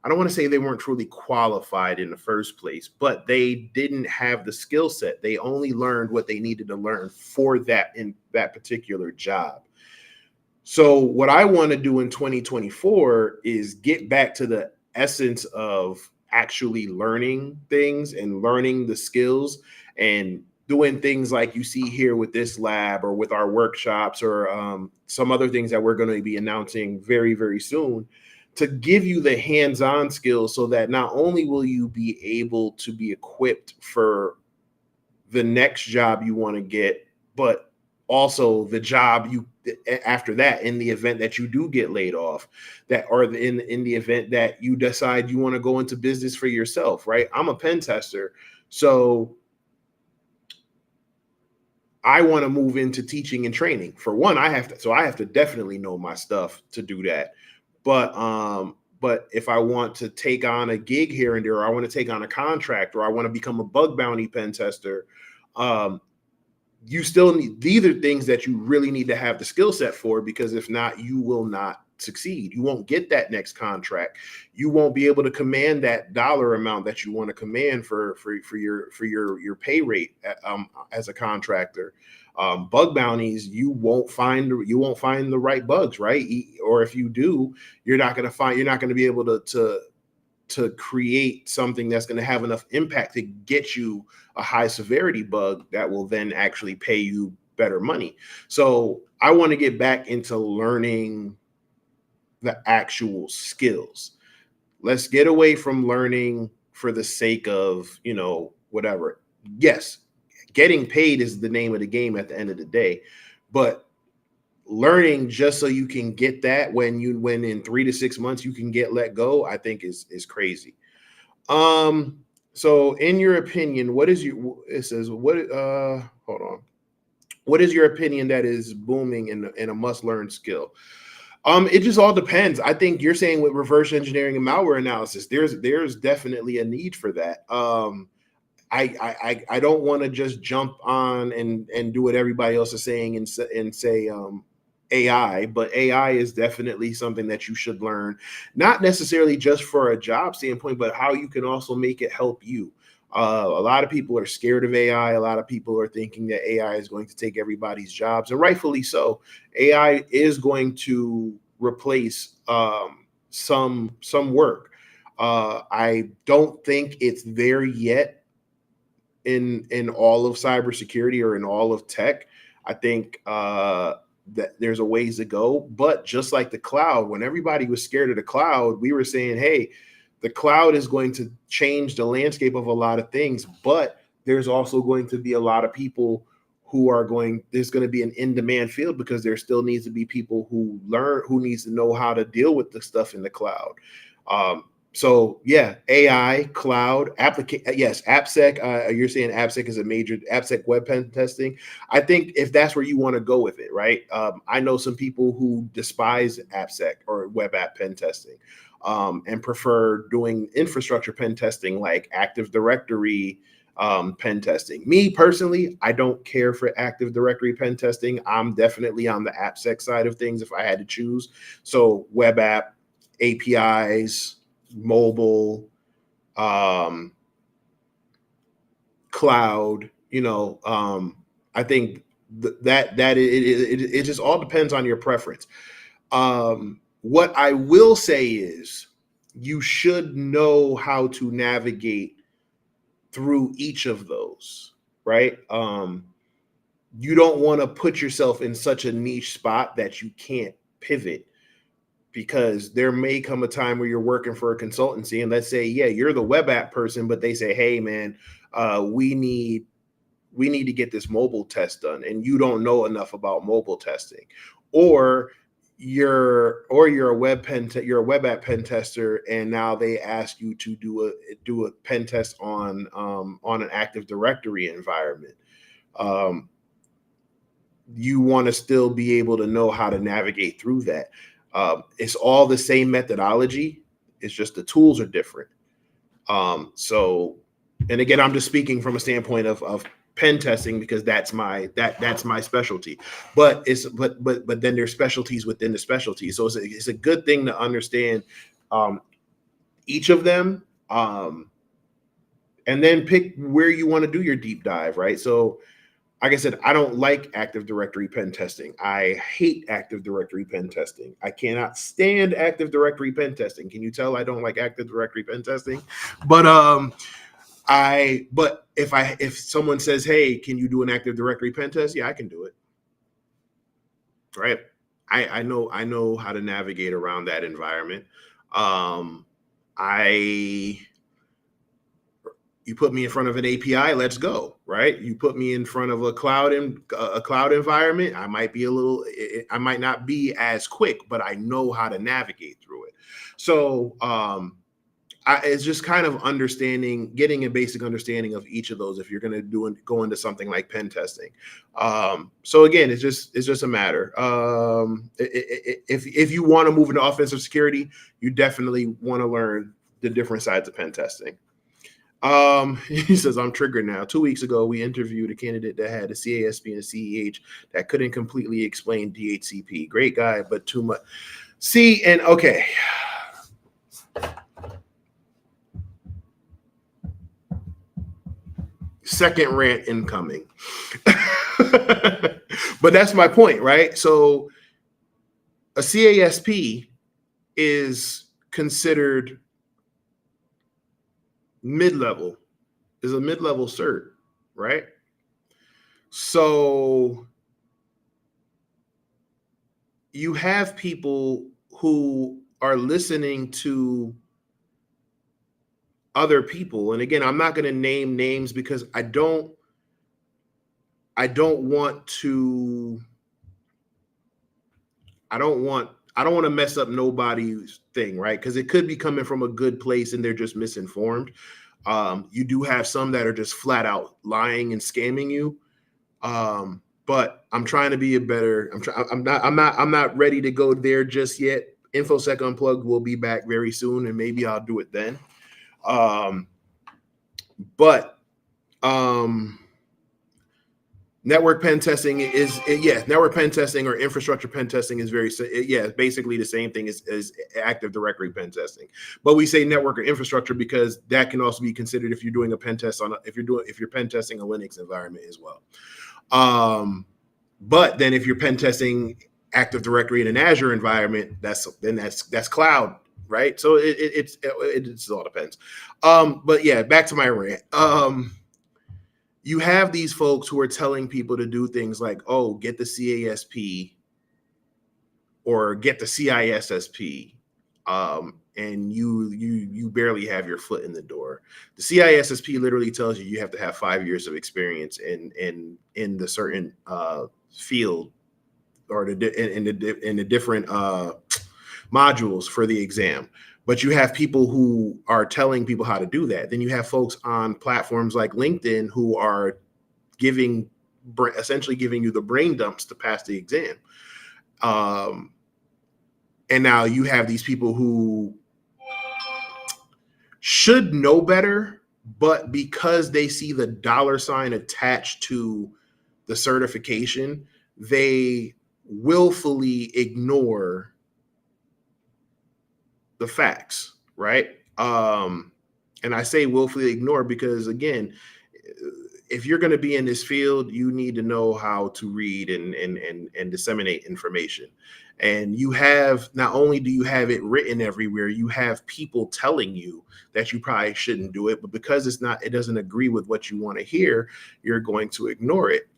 I don't want to say they weren't truly qualified in the first place, but they didn't have the skill set. They only learned what they needed to learn for that in that particular job. So what I want to do in 2024 is get back to the essence of actually learning things and learning the skills and doing things like you see here with this lab or with our workshops or some other things that we're going to be announcing very, very soon, to give you the hands-on skills so that not only will you be able to be equipped for the next job you want to get, but also the job you after that, in the event that you do get laid off, that or in the event that you decide you want to go into business for yourself, right? I'm a pen tester, so I want to move into teaching and training. For one, I have to definitely know my stuff to do that. But if I want to take on a gig here and there, or I want to take on a contract, or I want to become a bug bounty pen tester, you still need, these are things that you really need to have the skill set for, because if not, you will not succeed. You won't get that next contract. You won't be able to command that dollar amount that you want to command for your pay rate as a contractor. Bug bounties, you won't find the right bugs, right? Or if you do, you're not going to be able to create something that's going to have enough impact to get you a high severity bug that will then actually pay you better money. So I want to get back into learning the actual skills. Let's get away from learning for the sake of, whatever. Yes, getting paid is the name of the game at the end of the day, but learning just so you can get that when in 3 to 6 months you can get let go, I think is crazy. So in your opinion, it says, hold on. What is your opinion that is booming in a must learn skill? It just all depends. I think you're saying with reverse engineering and malware analysis, there's definitely a need for that. I don't want to just jump on and do what everybody else is saying and say AI, but AI is definitely something that you should learn, not necessarily just for a job standpoint, but how you can also make it help you. A lot of people are scared of AI. A lot of people are thinking that AI is going to take everybody's jobs, and rightfully so. AI is going to replace some work. I don't think it's there yet in all of cybersecurity or in all of tech. I think that there's a ways to go. But just like the cloud, when everybody was scared of the cloud, we were saying, hey, the cloud is going to change the landscape of a lot of things, but there's also going to be a lot of people there's going to be an in-demand field because there still needs to be people who needs to know how to deal with the stuff in the cloud. So yeah, AI, cloud, yes, AppSec. You're saying AppSec is a major AppSec web pen testing. I think if that's where you want to go with it, right? I know some people who despise AppSec or web app pen testing, and prefer doing infrastructure pen testing like Active Directory pen testing. Me personally, I don't care for Active Directory pen testing. I'm definitely on the AppSec side of things if I had to choose. So web app, APIs, mobile, cloud, I think that it just all depends on your preference. What I will say is you should know how to navigate through each of those, right? You don't want to put yourself in such a niche spot that you can't pivot, because there may come a time where you're working for a consultancy and let's say, yeah, you're the web app person, but they say, hey man, we need to get this mobile test done, and you don't know enough about mobile testing, or you're a you're a web app pen tester, and now they ask you to do a pen test on an Active Directory environment. You want to still be able to know how to navigate through that. It's all the same methodology. It's just the tools are different. So, and again, I'm just speaking from a standpoint of pen testing because that's my specialty. But then there's specialties within the specialty. So it's a good thing to understand each of them, and then pick where you want to do your deep dive. Right. So, like I said, I don't like Active Directory pen testing. I hate Active Directory pen testing. I cannot stand Active Directory pen testing. Can you tell I don't like Active Directory pen testing? But if someone says, "Hey, can you do an Active Directory pen test?" Yeah, I can do it. Right? I know how to navigate around that environment. You put me in front of an API, let's go, right? You put me in front of a cloud environment, I might not be as quick, but I know how to navigate through it. So it's just kind of getting a basic understanding of each of those if you're going to go into something like pen testing. So again, it's just a matter. If you want to move into offensive security, you definitely want to learn the different sides of pen testing. He says, I'm triggered now. 2 weeks ago, we interviewed a candidate that had a CASP and a CEH that couldn't completely explain DHCP. Great guy, but too much. See, and okay. Second rant incoming. But that's my point, right? So a CASP is considered mid-level, is a mid-level cert, right? So you have people who are listening to other people, and again, I'm not going to name names because want to I don't want to mess up nobody's thing, right? Because it could be coming from a good place and they're just misinformed. You do have some that are just flat out lying and scamming you. But I'm trying to be a better. I'm not ready to go there just yet. InfoSec Unplugged will be back very soon, and maybe I'll do it then. But network pen testing is network pen testing or infrastructure pen testing is it's basically the same thing as Active Directory pen testing. But we say network or infrastructure because that can also be considered if you're doing a pen test if you're pen testing a Linux environment as well. But then if you're pen testing Active Directory in an Azure environment, that's cloud, right? So it all depends. But yeah, back to my rant. You have these folks who are telling people to do things like, oh, get the CASP or get the CISSP, and you barely have your foot in the door. The CISSP literally tells you have to have 5 years of experience in the certain field or in the different modules for the exam. But you have people who are telling people how to do that. Then you have folks on platforms like LinkedIn who are essentially giving you the brain dumps to pass the exam. And now you have these people who should know better, but because they see the $ attached to the certification, they willfully ignore the facts, right? And I say willfully ignore because, again, if you're going to be in this field, you need to know how to read and disseminate information. And you have, not only do you have it written everywhere, you have people telling you that you probably shouldn't do it, but because it doesn't agree with what you want to hear, you're going to ignore it.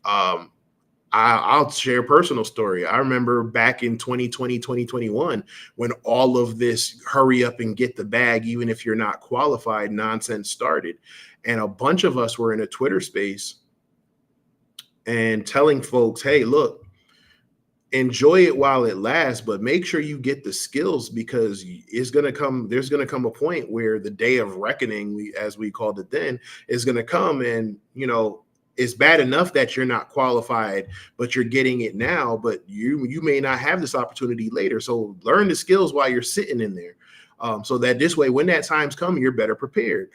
I'll share a personal story. I remember back in 2020, 2021, when all of this hurry up and get the bag, even if you're not qualified nonsense started. And a bunch of us were in a Twitter space and telling folks, hey, look, enjoy it while it lasts, but make sure you get the skills because there's going to come a point where the day of reckoning, as we called it then, is going to come. And, it's bad enough that you're not qualified, but you're getting it now, but you may not have this opportunity later. So learn the skills while you're sitting in there. So that this way, when that time's come, you're better prepared.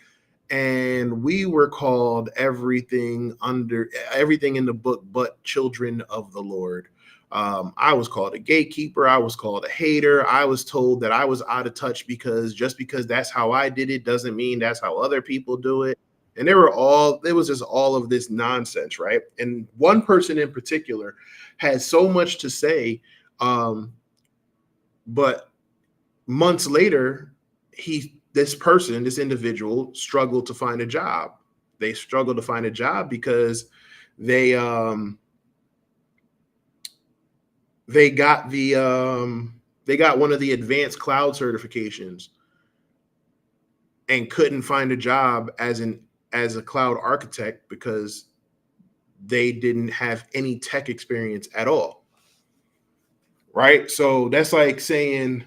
And we were called everything in the book, but children of the Lord. I was called a gatekeeper. I was called a hater. I was told that I was out of touch because that's how I did it doesn't mean that's how other people do it. And there was just all of this nonsense, right? And one person in particular had so much to say, but months later, this individual struggled to find a job. They struggled to find a job because they got one of the advanced cloud certifications and couldn't find a job as a cloud architect because they didn't have any tech experience at all. Right? So that's like saying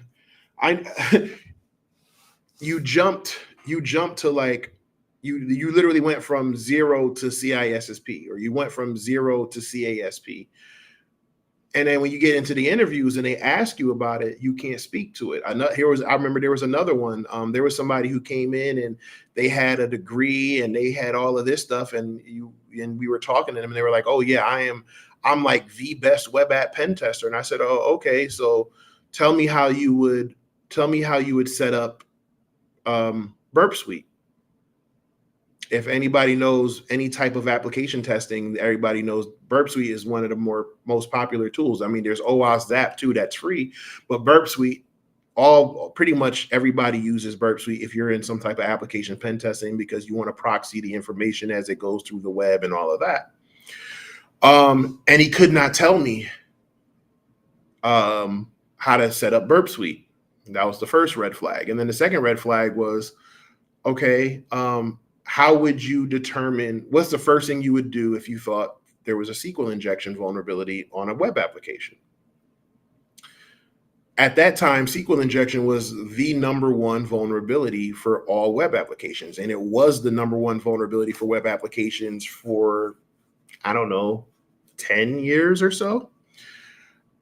you jumped to like you literally went from 0 to CISSP, or you went from 0 to CASP. And then when you get into the interviews and they ask you about it, you can't speak to it. I remember there was another one. There was somebody who came in and they had a degree and they had all of this stuff, and we were talking to them and they were like, "Oh yeah, I'm like the best web app pen tester." And I said, "Oh, okay. So Tell me how you would set up Burp Suite. If anybody knows any type of application testing, everybody knows Burp Suite is one of the most popular tools. I mean, there's OWASP Zap too, that's free, but Burp Suite, pretty much everybody uses Burp Suite if you're in some type of application pen testing, because you want to proxy the information as it goes through the web and all of that. And he could not tell me how to set up Burp Suite. That was the first red flag. And then the second red flag was, okay, how would you determine, what's the first thing you would do if you thought there was a SQL injection vulnerability on a web application? At that time, SQL injection was the number one vulnerability for all web applications. And it was the number one vulnerability for web applications for, I don't know, 10 years or so.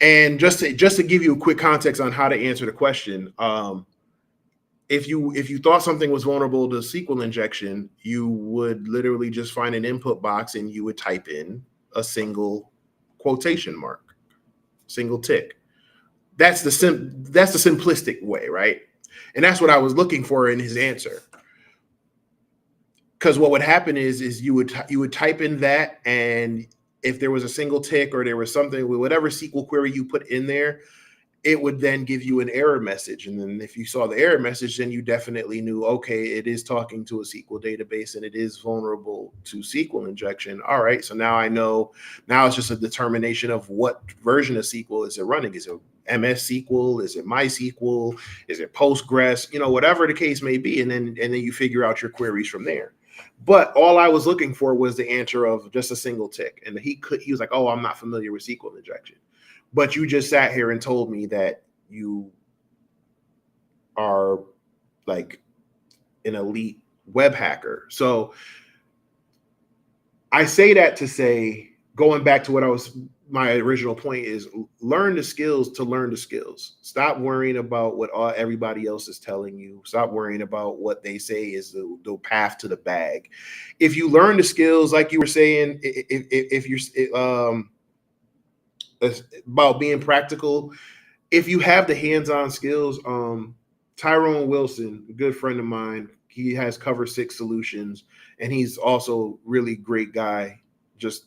And just to give you a quick context on how to answer the question, if you thought something was vulnerable to SQL injection, you would literally just find an input box and you would type in a single quotation mark, single tick. That's the simplistic way, right? And that's what I was looking for in his answer. Because what would happen is you would type in that, and if there was a single tick or there was something with whatever SQL query you put in there, it would then give you an error message. And then if you saw the error message, then you definitely knew, okay, it is talking to a SQL database and it is vulnerable to SQL injection. All right, so now I know. Now it's just a determination of what version of SQL is it running. Is it MS SQL? Is it MySQL? Is it Postgres? Whatever the case may be. And then you figure out your queries from there. But all I was looking for was the answer of just a single tick. And he was like, oh, I'm not familiar with SQL injection. But you just sat here and told me that you are like an elite web hacker. So I say that to say, going back to my original point is, learn the skills to learn the skills. Stop worrying about what everybody else is telling you. Stop worrying about what they say is the path to the bag. If you learn the skills, like you were saying, if you're about being practical, if you have the hands-on skills, Tyrone Wilson, a good friend of mine, he has Cover 6 Solutions, and he's also really great guy, just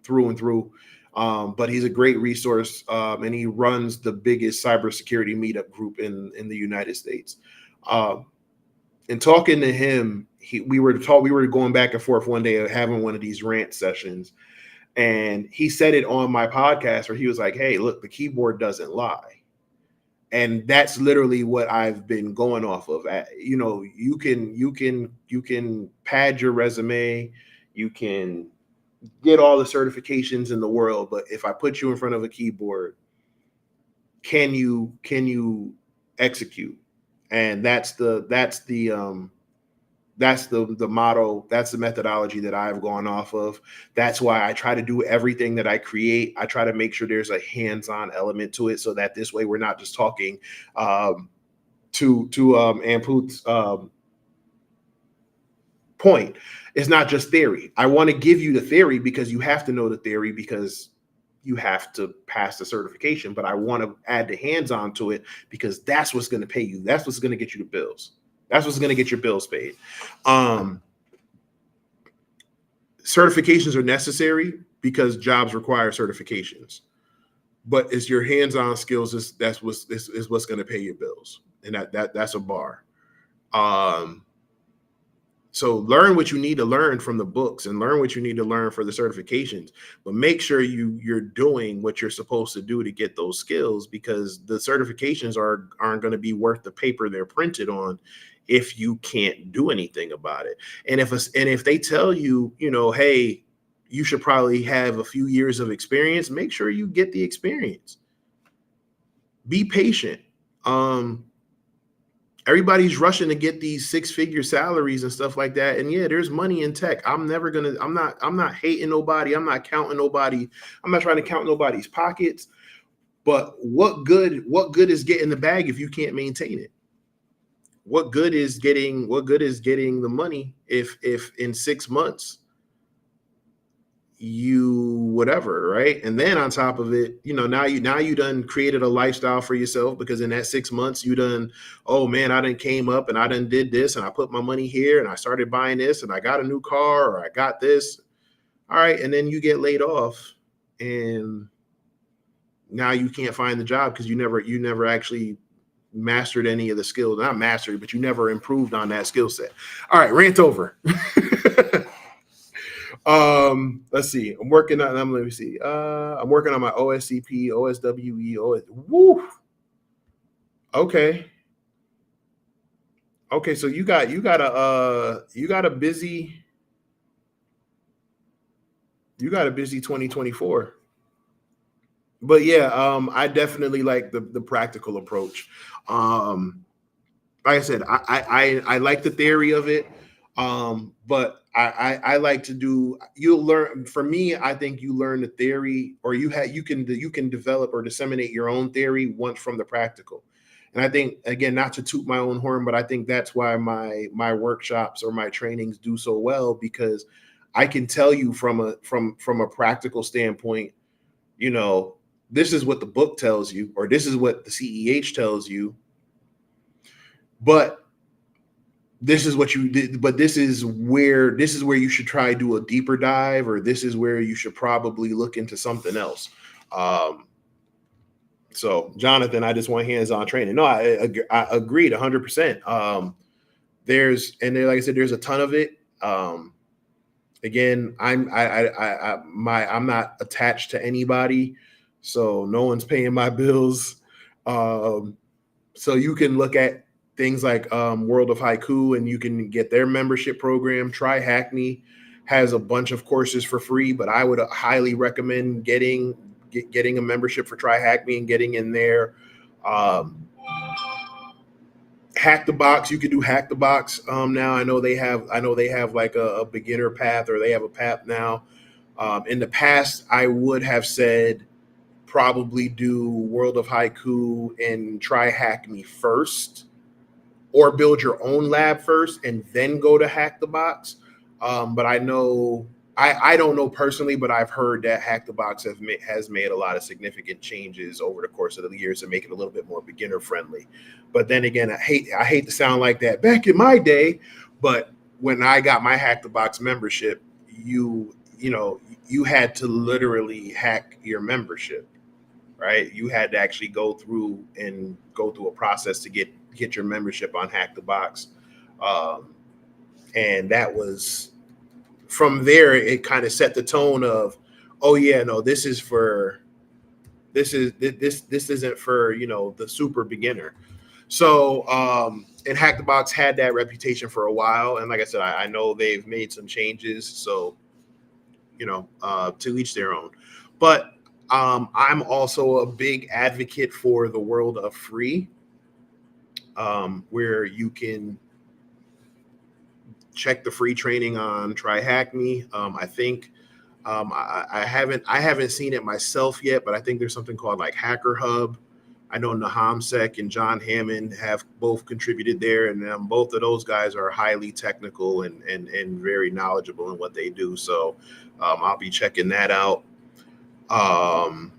through and through. But he's a great resource, and he runs the biggest cybersecurity meetup group in the United States. And talking to him, we were going back and forth one day, having one of these rant sessions. And he said it on my podcast where he was like, hey, look, the keyboard doesn't lie. And that's literally what I've been going off of. You can pad your resume, you can get all the certifications in the world, but if I put you in front of a keyboard, can you execute? And that's the motto. That's the methodology that I've gone off of. That's why I try to do everything that I create. I try to make sure there's a hands-on element to it, so that this way we're not just talking to Amput's point. It's not just theory. I want to give you the theory because you have to know the theory because you have to pass the certification, but I want to add the hands-on to it because that's what's going to pay you. That's what's going to get you the bills. That's what's going to get your bills paid. Certifications are necessary because jobs require certifications, but it's your hands-on skills that's what's going to pay your bills, and that's a bar. So learn what you need to learn from the books and learn what you need to learn for the certifications, but make sure you're doing what you're supposed to do to get those skills, because the certifications aren't going to be worth the paper they're printed on if you can't do anything about it. And if they tell you, hey, you should probably have a few years of experience, make sure you get the experience. Be patient. Everybody's rushing to get these 6-figure salaries and stuff like that. And yeah, there's money in tech. I'm not hating nobody. I'm not counting nobody. I'm not trying to count nobody's pockets. But what good is getting the bag if you can't maintain it? What good is getting the money if in 6 months you whatever, right? And then on top of it, now you done created a lifestyle for yourself, because in that 6 months you done, oh man, I done came up and I done did this and I put my money here and I started buying this and I got a new car or I got this. All right, and then you get laid off, and now you can't find the job because you never actually mastered any of the skills. Not mastered, but you never improved on that skill set. All right, rant over. Let's see. Let me see. I'm working on my OSCP, OSWE, Woo. Okay. Okay, so you got a busy 2024. But yeah, I definitely like the practical approach. Um, like I said, I like the theory of it, but I like to do. You'll learn. For me, I think you learn the theory, or you can develop or disseminate your own theory once from the practical. And I think, again, not to toot my own horn, but I think that's why my workshops or my trainings do so well, because I can tell you from a practical standpoint, you know, this is what the book tells you, or this is what the CEH tells you, but this is what you did, but this is where you should try to do a deeper dive, or this is where you should probably look into something else. Um, so Jonathan, I just want hands-on training. No, I agreed 100%. Like I said, there's a ton of it. Again, I'm not attached to anybody, so no one's paying my bills. Um, so you can look at things like World of Haiku, and you can get their membership program. Try Hackney has a bunch of courses for free, but I would highly recommend getting a membership for Try Hackney and getting in there. Um, Hack the Box, you can do Hack the Box now. I know they have like a beginner path, or they have a path now. In the past, I would have said probably do World of Haiku and try Hackney first, or build your own lab first and then go to Hack the Box. But I don't know personally, but I've heard that Hack the Box has made a lot of significant changes over the course of the years to make it a little bit more beginner friendly. But then again, I hate to sound like that. Back in my day, but when I got my Hack the Box membership, you had to literally hack your membership, right? You had to actually go through a process to get your membership on Hack the Box, um, and that was from there. It kind of set the tone of, oh yeah, no, this isn't for the super beginner. So and Hack the Box had that reputation for a while, and like I said, I know they've made some changes. So to each their own. But I'm also a big advocate for the world of free, where you can check the free training on Try Hackney. I think I haven't seen it myself yet, but I think there's something called like Hacker Hub. I know Naham Sek and John Hammond have both contributed there, and both of those guys are highly technical and very knowledgeable in what they do. So I'll be checking that out. Um,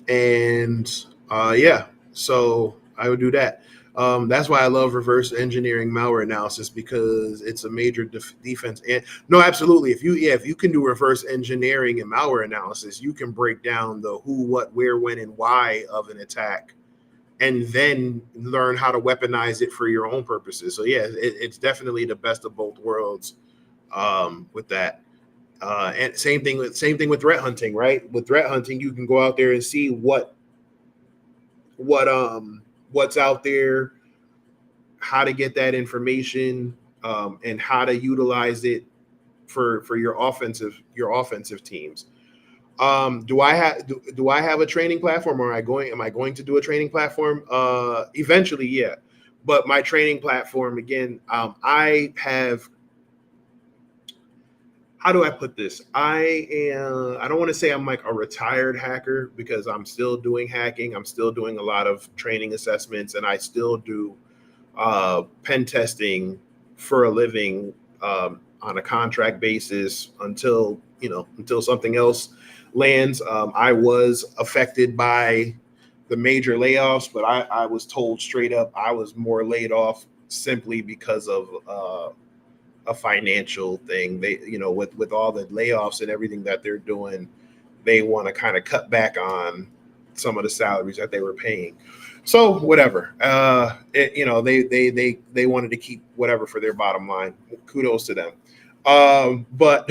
and yeah, so I would do that. That's why I love reverse engineering malware analysis, because it's a major defense. And no, absolutely, if you can do reverse engineering and malware analysis, you can break down the who, what, where, when, and why of an attack, and then learn how to weaponize it for your own purposes. So yeah, it's definitely the best of both worlds with that. And same thing with threat hunting, right? With threat hunting, you can go out there and see what's out there, how to get that information, and how to utilize it for your offensive teams. Do I have a training platform, or am I going to do a training platform? Eventually, yeah. But my training platform, again, how do I put this? I don't want to say I'm like a retired hacker, because I'm still doing hacking. I'm still doing a lot of training assessments, and I still do pen testing for a living, on a contract basis until until something else lands. I was affected by the major layoffs, but I was told straight up I was more laid off simply because of a financial thing. They, with all the layoffs and everything that they're doing, they want to kind of cut back on some of the salaries that they were paying. So whatever, they wanted to keep whatever for their bottom line. Kudos to them. But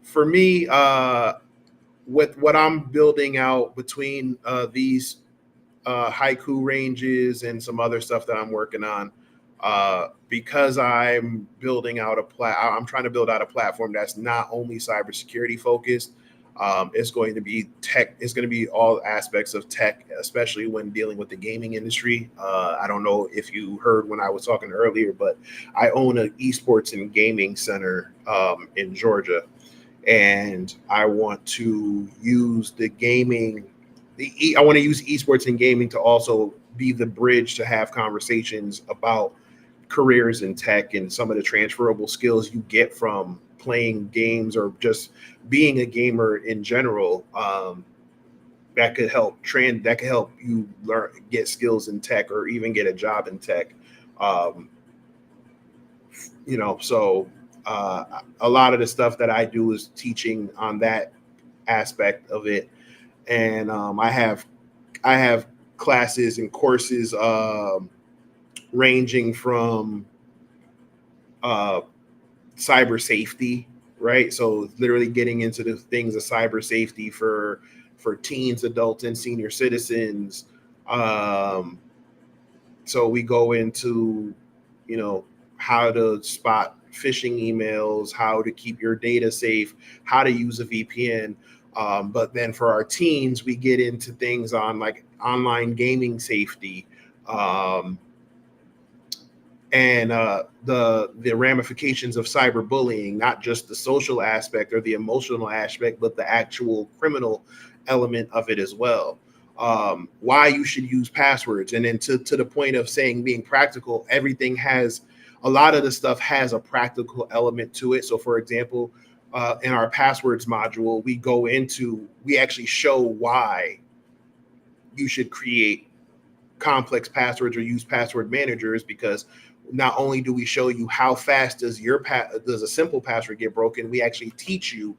for me, with what I'm building out between these haiku ranges and some other stuff that I'm working on, because I'm trying to build out a platform that's not only cybersecurity focused. It's going to be tech. It's going to be all aspects of tech, especially when dealing with the gaming industry. I don't know if you heard when I was talking earlier, but I own an esports and gaming center in Georgia, and I want to use I want to use esports and gaming to also be the bridge to have conversations about careers in tech and some of the transferable skills you get from playing games or just being a gamer in general. That could help you get skills in tech or even get a job in tech. Um, so a lot of the stuff that I do is teaching on that aspect of it, and I have classes and courses ranging from uh, cyber safety, right? So literally getting into the things of cyber safety for teens, adults, and senior citizens. Um, so we go into, you know, how to spot phishing emails, how to keep your data safe, how to use a VPN. But then for our teens, we get into things on like online gaming safety, um, and the ramifications of cyberbullying, not just the social aspect or the emotional aspect, but the actual criminal element of it as well. Why you should use passwords, and then to the point of saying being practical, everything has a lot of the stuff has a practical element to it. So, for example, in our passwords module, we actually show why you should create complex passwords or use password managers, because not only do we show you how fast does a simple password get broken, we actually teach you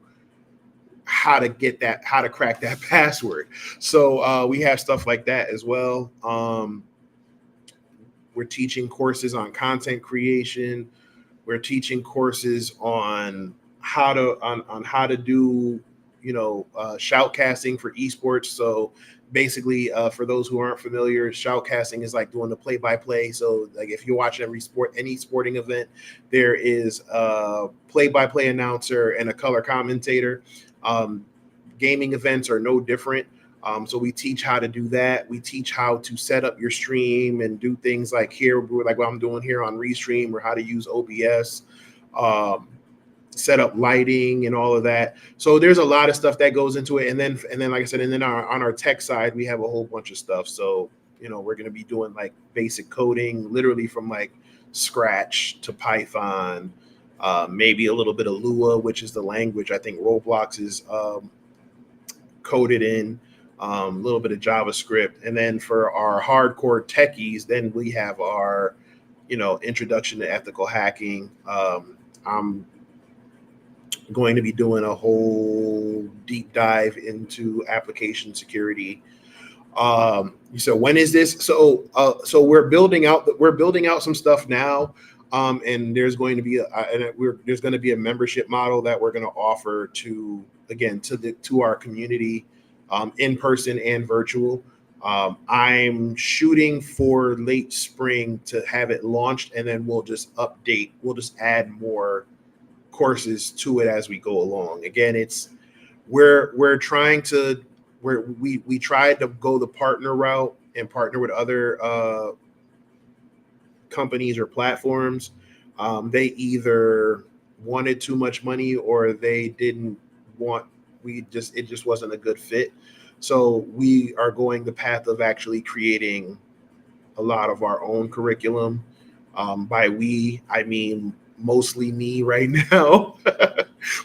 how to crack that password. So we have stuff like that as well. We're teaching courses on content creation. We're teaching courses on how to do, shoutcasting for esports. So basically, for those who aren't familiar, shoutcasting is like doing the play-by-play. So like if you're watching any sporting event, there is a play-by-play announcer and a color commentator. Um, Gaming events are no different. So we teach how to do that. We teach how to set up your stream and do things like like what I'm doing here on Restream, or how to use OBS, um, set up lighting and all of that. So there's a lot of stuff that goes into it. And then like I said, and then on our tech side, we have a whole bunch of stuff. So, we're going to be doing like basic coding, literally from like Scratch to Python, maybe a little bit of Lua, which is the language I think Roblox is coded in, a little bit of JavaScript. And then for our hardcore techies, then we have our, introduction to ethical hacking. I'm going to be doing a whole deep dive into application security. So when is this? So we're building out some stuff now. And there's going to be there's going to be a membership model that we're going to offer to our community, in person and virtual. I'm shooting for late spring to have it launched, and then we'll just add more courses to it as we go along. Again, we're trying to we tried to go the partner route and partner with other companies or platforms. They either wanted too much money, or they didn't want it just wasn't a good fit. So we are going the path of actually creating a lot of our own curriculum. By we, I mean mostly me right now.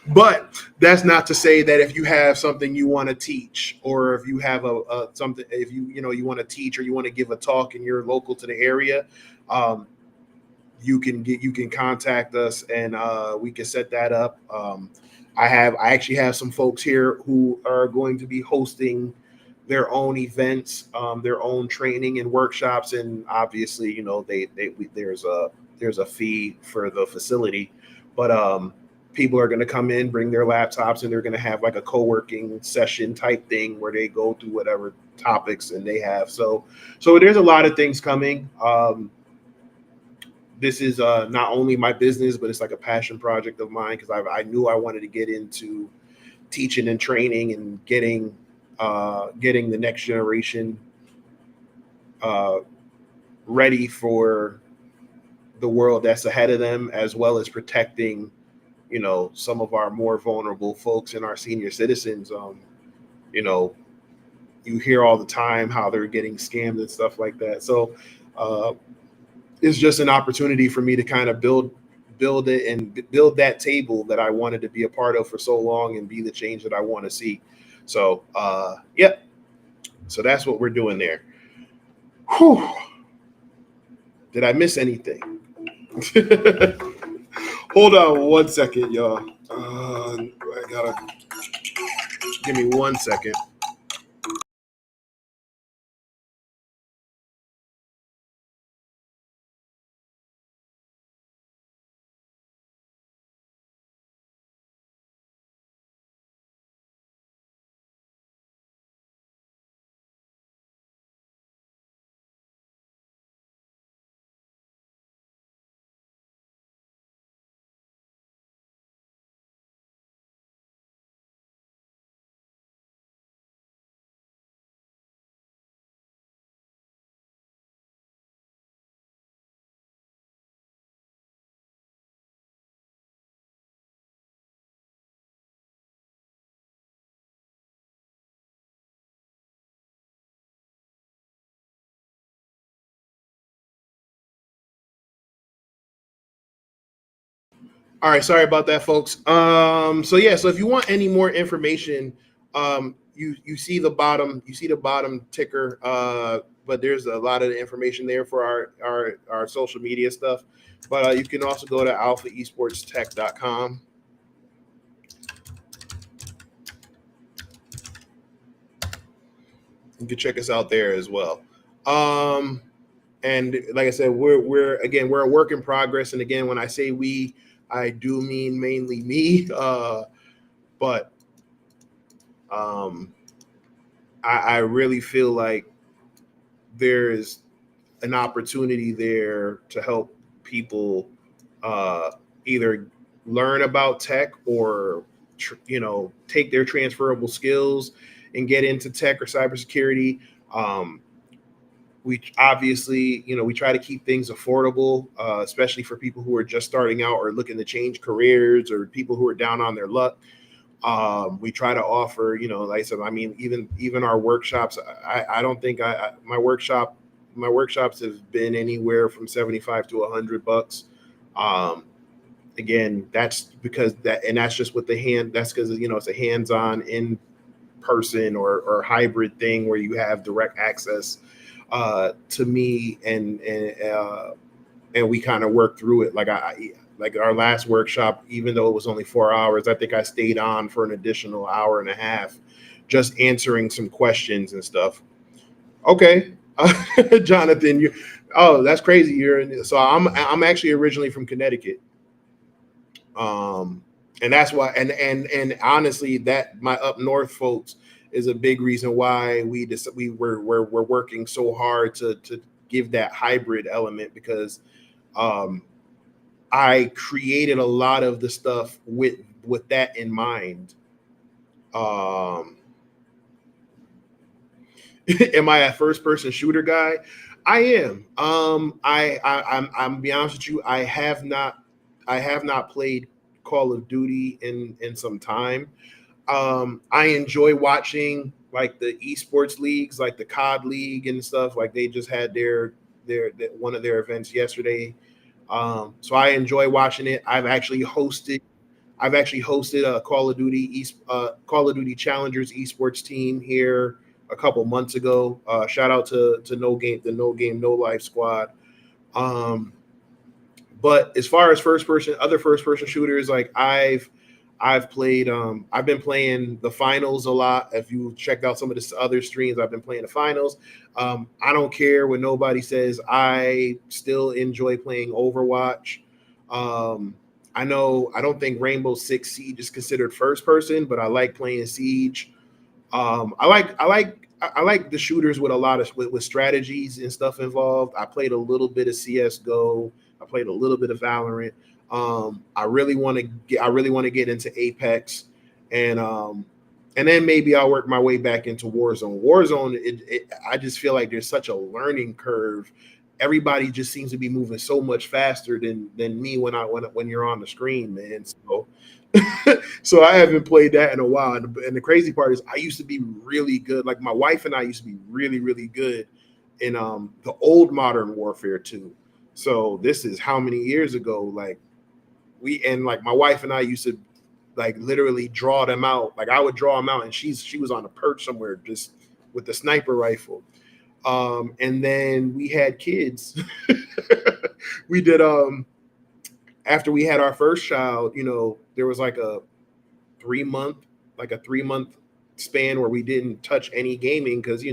But that's not to say that if you have something you want to teach, or if you have a something, if you want to teach or you want to give a talk and you're local to the area, um, you can contact us, and we can set that up. I actually have some folks here who are going to be hosting their own events, their own training and workshops, and obviously, there's a fee for the facility, but people are going to come in, bring their laptops, and they're going to have like a co-working session type thing where they go through whatever topics and they have. So there's a lot of things coming. This is not only my business, but it's like a passion project of mine, because I knew I wanted to get into teaching and training and getting the next generation uh, ready for the world that's ahead of them, as well as protecting, some of our more vulnerable folks and our senior citizens. You know, you hear all the time how they're getting scammed and stuff like that. So uh, it's just an opportunity for me to kind of build it and build that table that I wanted to be a part of for so long and be the change that I want to see. So yeah, so that's what we're doing there. Whew. Did I miss anything? Hold on one second, y'all. I gotta give me 1 second. All right, sorry about that, folks. So yeah, so if you want any more information, you see the bottom ticker, but there's a lot of information there for our social media stuff. But you can also go to alphaesportstech.com. You can check us out there as well. Um, and like I said, we're a work in progress. And again, when I say we, I do mean mainly me. But um, I really feel like there's an opportunity there to help people uh, either learn about tech or take their transferable skills and get into tech or cybersecurity. Um, we obviously, we try to keep things affordable, especially for people who are just starting out or looking to change careers, or people who are down on their luck. We try to offer, like I said, I mean, even our workshops. I don't think my workshops have been anywhere from 75 to $100. Um, Again, that's because that's just with the hand. That's because it's a hands-on, in person or hybrid thing where you have direct access to me, and we kind of work through it. Like our last workshop, even though it was only 4 hours, I think I stayed on for an additional hour and a half, just answering some questions and stuff. Okay, Jonathan, oh, that's crazy. So I'm actually originally from Connecticut, and that's why, and honestly, that my up north folks is a big reason why we're working so hard to give that hybrid element, because um, I created a lot of the stuff with that in mind. Um, am I a first person shooter guy? I am. I'm be honest with you. I have not played Call of Duty in some time. I enjoy watching like the esports leagues, like the COD League and stuff. Like they just had their one of their events yesterday. So I enjoy watching it. I've actually hosted a Call of Duty Challengers esports team here a couple months ago. Shout out to No Game No Life squad. Um, but as far as other first person shooters, like I've been playing the finals a lot. If you checked out some of the other streams, I've been playing the finals. I don't care what nobody says. I still enjoy playing Overwatch. Um, I don't think Rainbow Six Siege is considered first person, but I like playing Siege. I like the shooters with a lot of with strategies and stuff involved. I played a little bit of CS:GO. I played a little bit of Valorant. I really want to get into Apex, and and then maybe I'll work my way back into Warzone. Warzone, I just feel like there's such a learning curve. Everybody just seems to be moving so much faster than me when you're on the screen, man. So so I haven't played that in a while. And the crazy part is I used to be really good. Like my wife and I used to be really, really good in the old Modern Warfare 2. So this is how many years ago? Like my wife and I used to like literally draw them out. Like I would draw them out and she was on a perch somewhere just with the sniper rifle. And then we had kids. We did after we had our first child, there was like a 3 month, like a 3 month span where we didn't touch any gaming because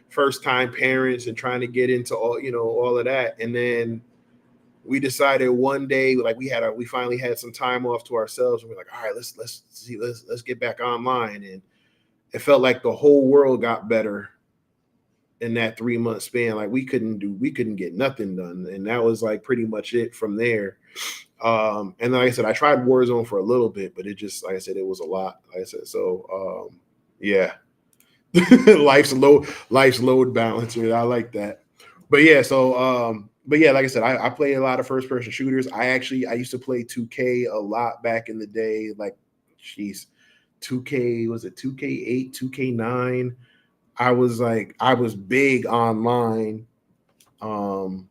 first time parents and trying to get into all of that. And then we decided one day, like we finally had some time off to ourselves, and we're like, all right, let's get back online. And it felt like the whole world got better in that 3 month span. Like we couldn't get nothing done, and that was like pretty much it from there. And like I said, I tried Warzone for a little bit, but it just, like I said, it was a lot. Like I said, so yeah, life's load balancer. I like that. But yeah, but yeah, like I said, I play a lot of first person shooters. I used to play 2K a lot back in the day. Like, jeez, 2K, was it 2K8, 2K9? I was big online. Um,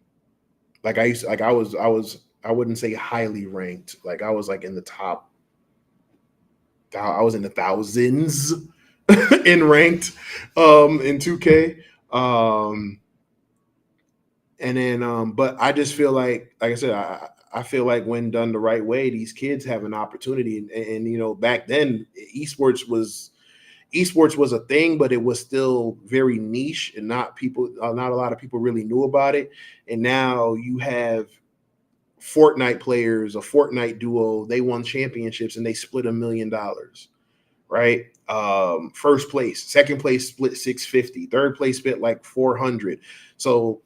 like I used to, like I wouldn't say highly ranked. Like I was like in the top. I was in the thousands in ranked in 2K. And then but I just feel like I said, I feel like when done the right way, these kids have an opportunity. And back then esports was a thing, but it was still very niche and not a lot of people really knew about it. And now you have Fortnite players, a Fortnite duo, they won championships and they split $1 million, right? First place, second place split 650, third place split like 400. So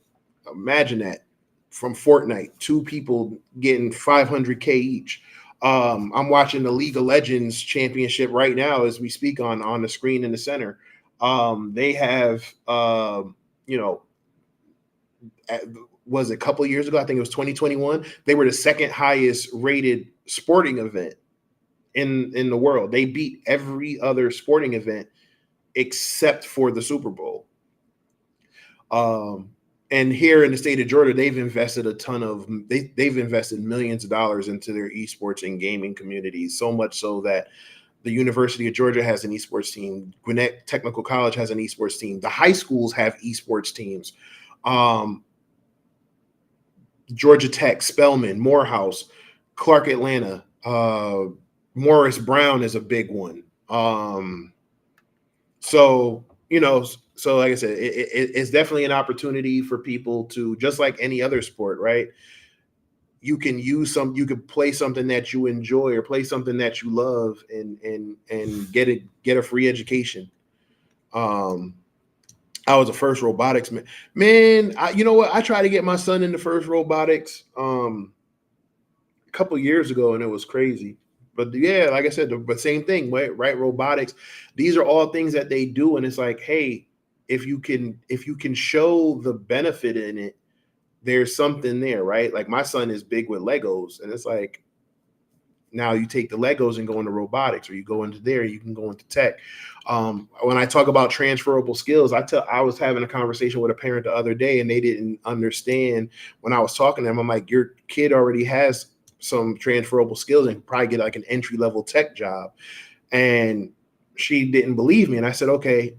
imagine that from Fortnite, two people getting 500K each. I'm watching the League of Legends championship right now as we speak on the screen in the center. They have, you know, was a couple of years ago, I think it was 2021, they were the second highest rated sporting event in the world. They beat every other sporting event except for the Super Bowl. And here in the state of Georgia, they've invested they've invested millions of dollars into their esports and gaming communities, so much so that the University of Georgia has an esports team. Gwinnett Technical College has an esports team. The high schools have esports teams. Georgia Tech, Spelman, Morehouse, Clark Atlanta, Morris Brown is a big one. So like I said, it's definitely an opportunity for people to, just like any other sport, right? You can play something that you enjoy or play something that you love and get a free education. I was a first robotics man. You know what? I tried to get my son into first robotics a couple years ago, and it was crazy. But yeah, like I said, but same thing, right? Robotics. These are all things that they do, and it's like, hey, if you can show the benefit in it, there's something there, right? Like my son is big with Legos, and it's like, now you take the Legos and go into robotics, or you go into there, you can go into tech. When I talk about transferable skills, I was having a conversation with a parent the other day, and they didn't understand when I was talking to them. I'm like, your kid already has some transferable skills and probably get like an entry level tech job. And she didn't believe me. And I said, okay,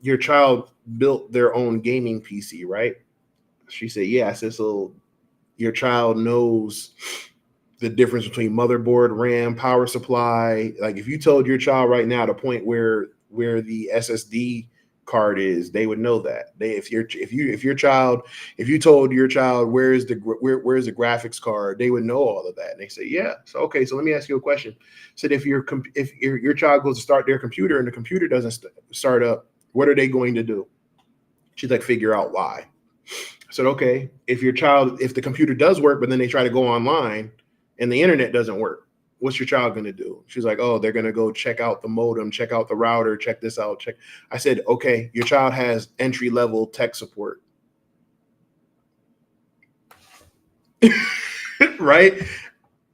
your child built their own gaming PC, right? She said, yeah. I said, so your child knows the difference between motherboard, RAM, power supply. Like if you told your child right now to point where the SSD card is, they would know that. If you told your child where's the graphics card, they would know all of that. And they say, yeah. So okay, so let me ask you a question. Said if your child goes to start their computer and the computer doesn't start up, what are they going to do? She's like, figure out why. I said, okay, if the computer does work, but then they try to go online and the internet doesn't work, what's your child going to do? She's like, oh, they're going to go check out the modem, check out the router, check this out. I said, okay, your child has entry level tech support. Right.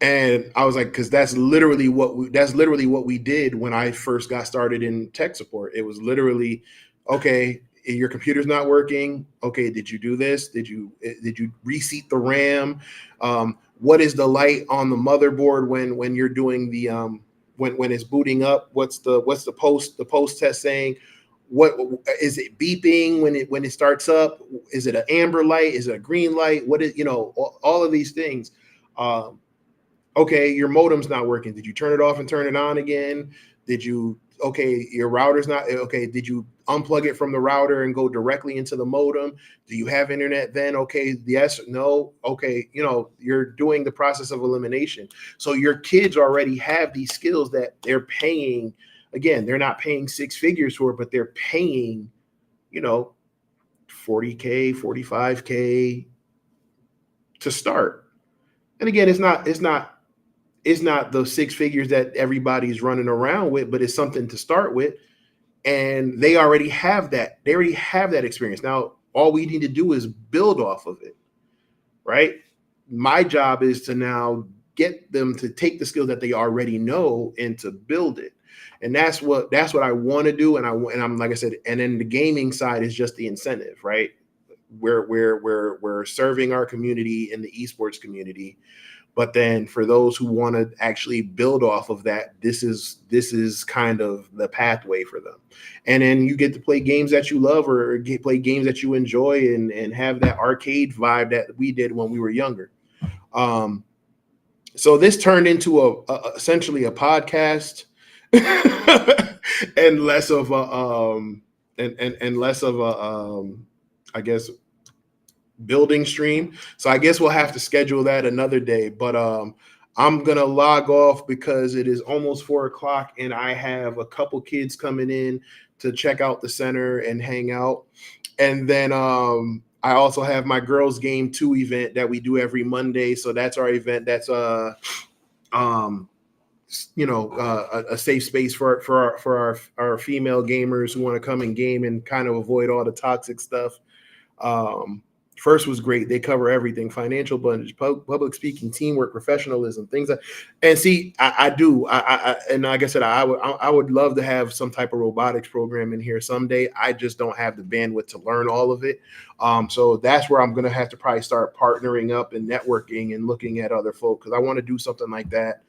And I was like, because that's literally what we did when I first got started in tech support. It was literally, okay, your computer's not working. Okay, did you do this? Did you reseat the RAM? What is the light on the motherboard when you're doing the when it's booting up? What's the post test saying? What is it beeping when it starts up? Is it an amber light? Is it a green light? What is all of these things? Okay, your modem's not working. Did you turn it off and turn it on again? Your router's not okay. Did you unplug it from the router and go directly into the modem? Do you have internet then? Okay, yes, no. Okay, you're doing the process of elimination. So your kids already have these skills that they're paying. Again, they're not paying six figures for it, but they're paying, $40K, $45K to start. And again, it's not the six figures that everybody's running around with, but it's something to start with. And they already have that. They already have that experience. Now, all we need to do is build off of it, right? My job is to now get them to take the skills that they already know and to build it. And that's what I want to do. And I'm like I said, and then the gaming side is just the incentive, right? We're serving our community in the esports community. But then for those who want to actually build off of that, this is kind of the pathway for them. And then you get to play games that you love or play games that you enjoy and have that arcade vibe that we did when we were younger. So this turned into essentially a podcast and less of a I guess building stream. So I guess we'll have to schedule that another day. But I'm gonna log off because it is almost 4:00 and I have a couple kids coming in to check out the center and hang out. And then I also have my Girls Game 2 event that we do every Monday. So that's our event. That's a safe space for our female gamers who want to come and game and kind of avoid all the toxic stuff. First was great. They cover everything: financial abundance, public speaking, teamwork, professionalism, things that. And see, I do. And like I said, I would love to have some type of robotics program in here someday. I just don't have the bandwidth to learn all of it. So that's where I'm going to have to probably start partnering up and networking and looking at other folk, because I want to do something like that.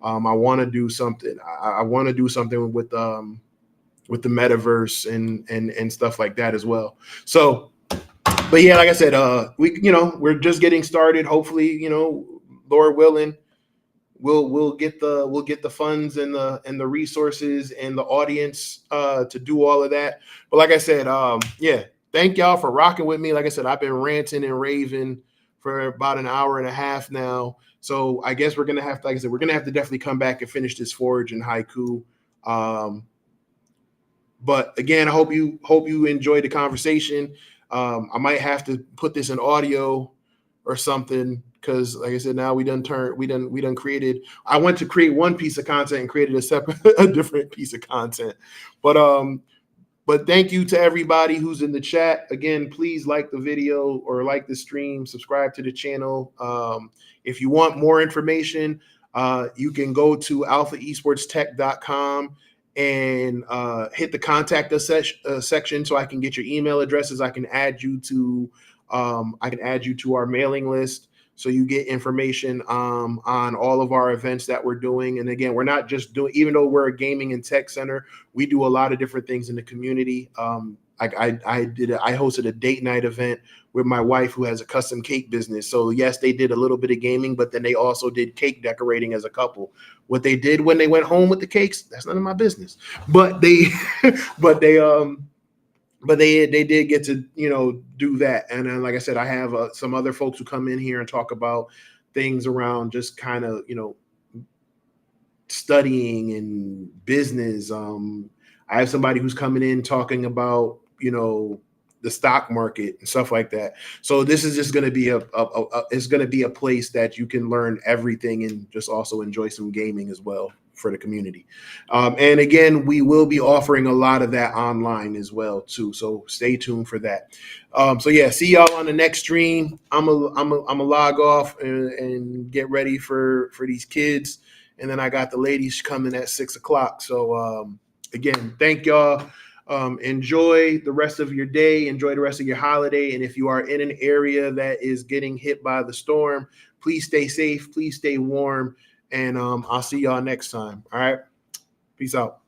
I want to do something. I want to do something with the metaverse and stuff like that as well. So. But yeah, like I said, we're just getting started. Hopefully, Lord willing, we'll get the funds and the resources and the audience to do all of that. But like I said, thank y'all for rocking with me. Like I said, I've been ranting and raving for about an hour and a half now. So I guess we're gonna have to, like I said, we're gonna have to definitely come back and finish this Forge and Haiku. But again, I hope you enjoyed the conversation. I might have to put this in audio or something, because like I said, now we done created. I went to create one piece of content and created a different piece of content. But thank you to everybody who's in the chat. Again, please like the video or like the stream, subscribe to the channel. If you want more information, you can go to alphaesportstech.com and hit the contact us section so I can get your email addresses. I can add you to our mailing list. so you get information on all of our events that we're doing. And again, we're not just doing, even though we're a gaming and tech center, we do a lot of different things in the community. I hosted a date night event with my wife, who has a custom cake business. So yes, they did a little bit of gaming, but then they also did cake decorating as a couple. What they did when they went home with the cakes, that's none of my business. But they, but they but they did get to, you know, do that. And then, like I said, I have some other folks who come in here and talk about things around just kind of, you know, studying and business. I have somebody who's coming in talking about, you know, the stock market and stuff like that. So this is just going to be it's going to be a place that you can learn everything and just also enjoy some gaming as well for the community. And again, we will be offering a lot of that online as well too. So stay tuned for that. So yeah, see y'all on the next stream. I'm a log off and get ready for these kids. And then I got the ladies coming at 6:00. So again, thank y'all. Enjoy the rest of your day. Enjoy the rest of your holiday. And if you are in an area that is getting hit by the storm, please stay safe. Please stay warm. And I'll see y'all next time. All right. Peace out.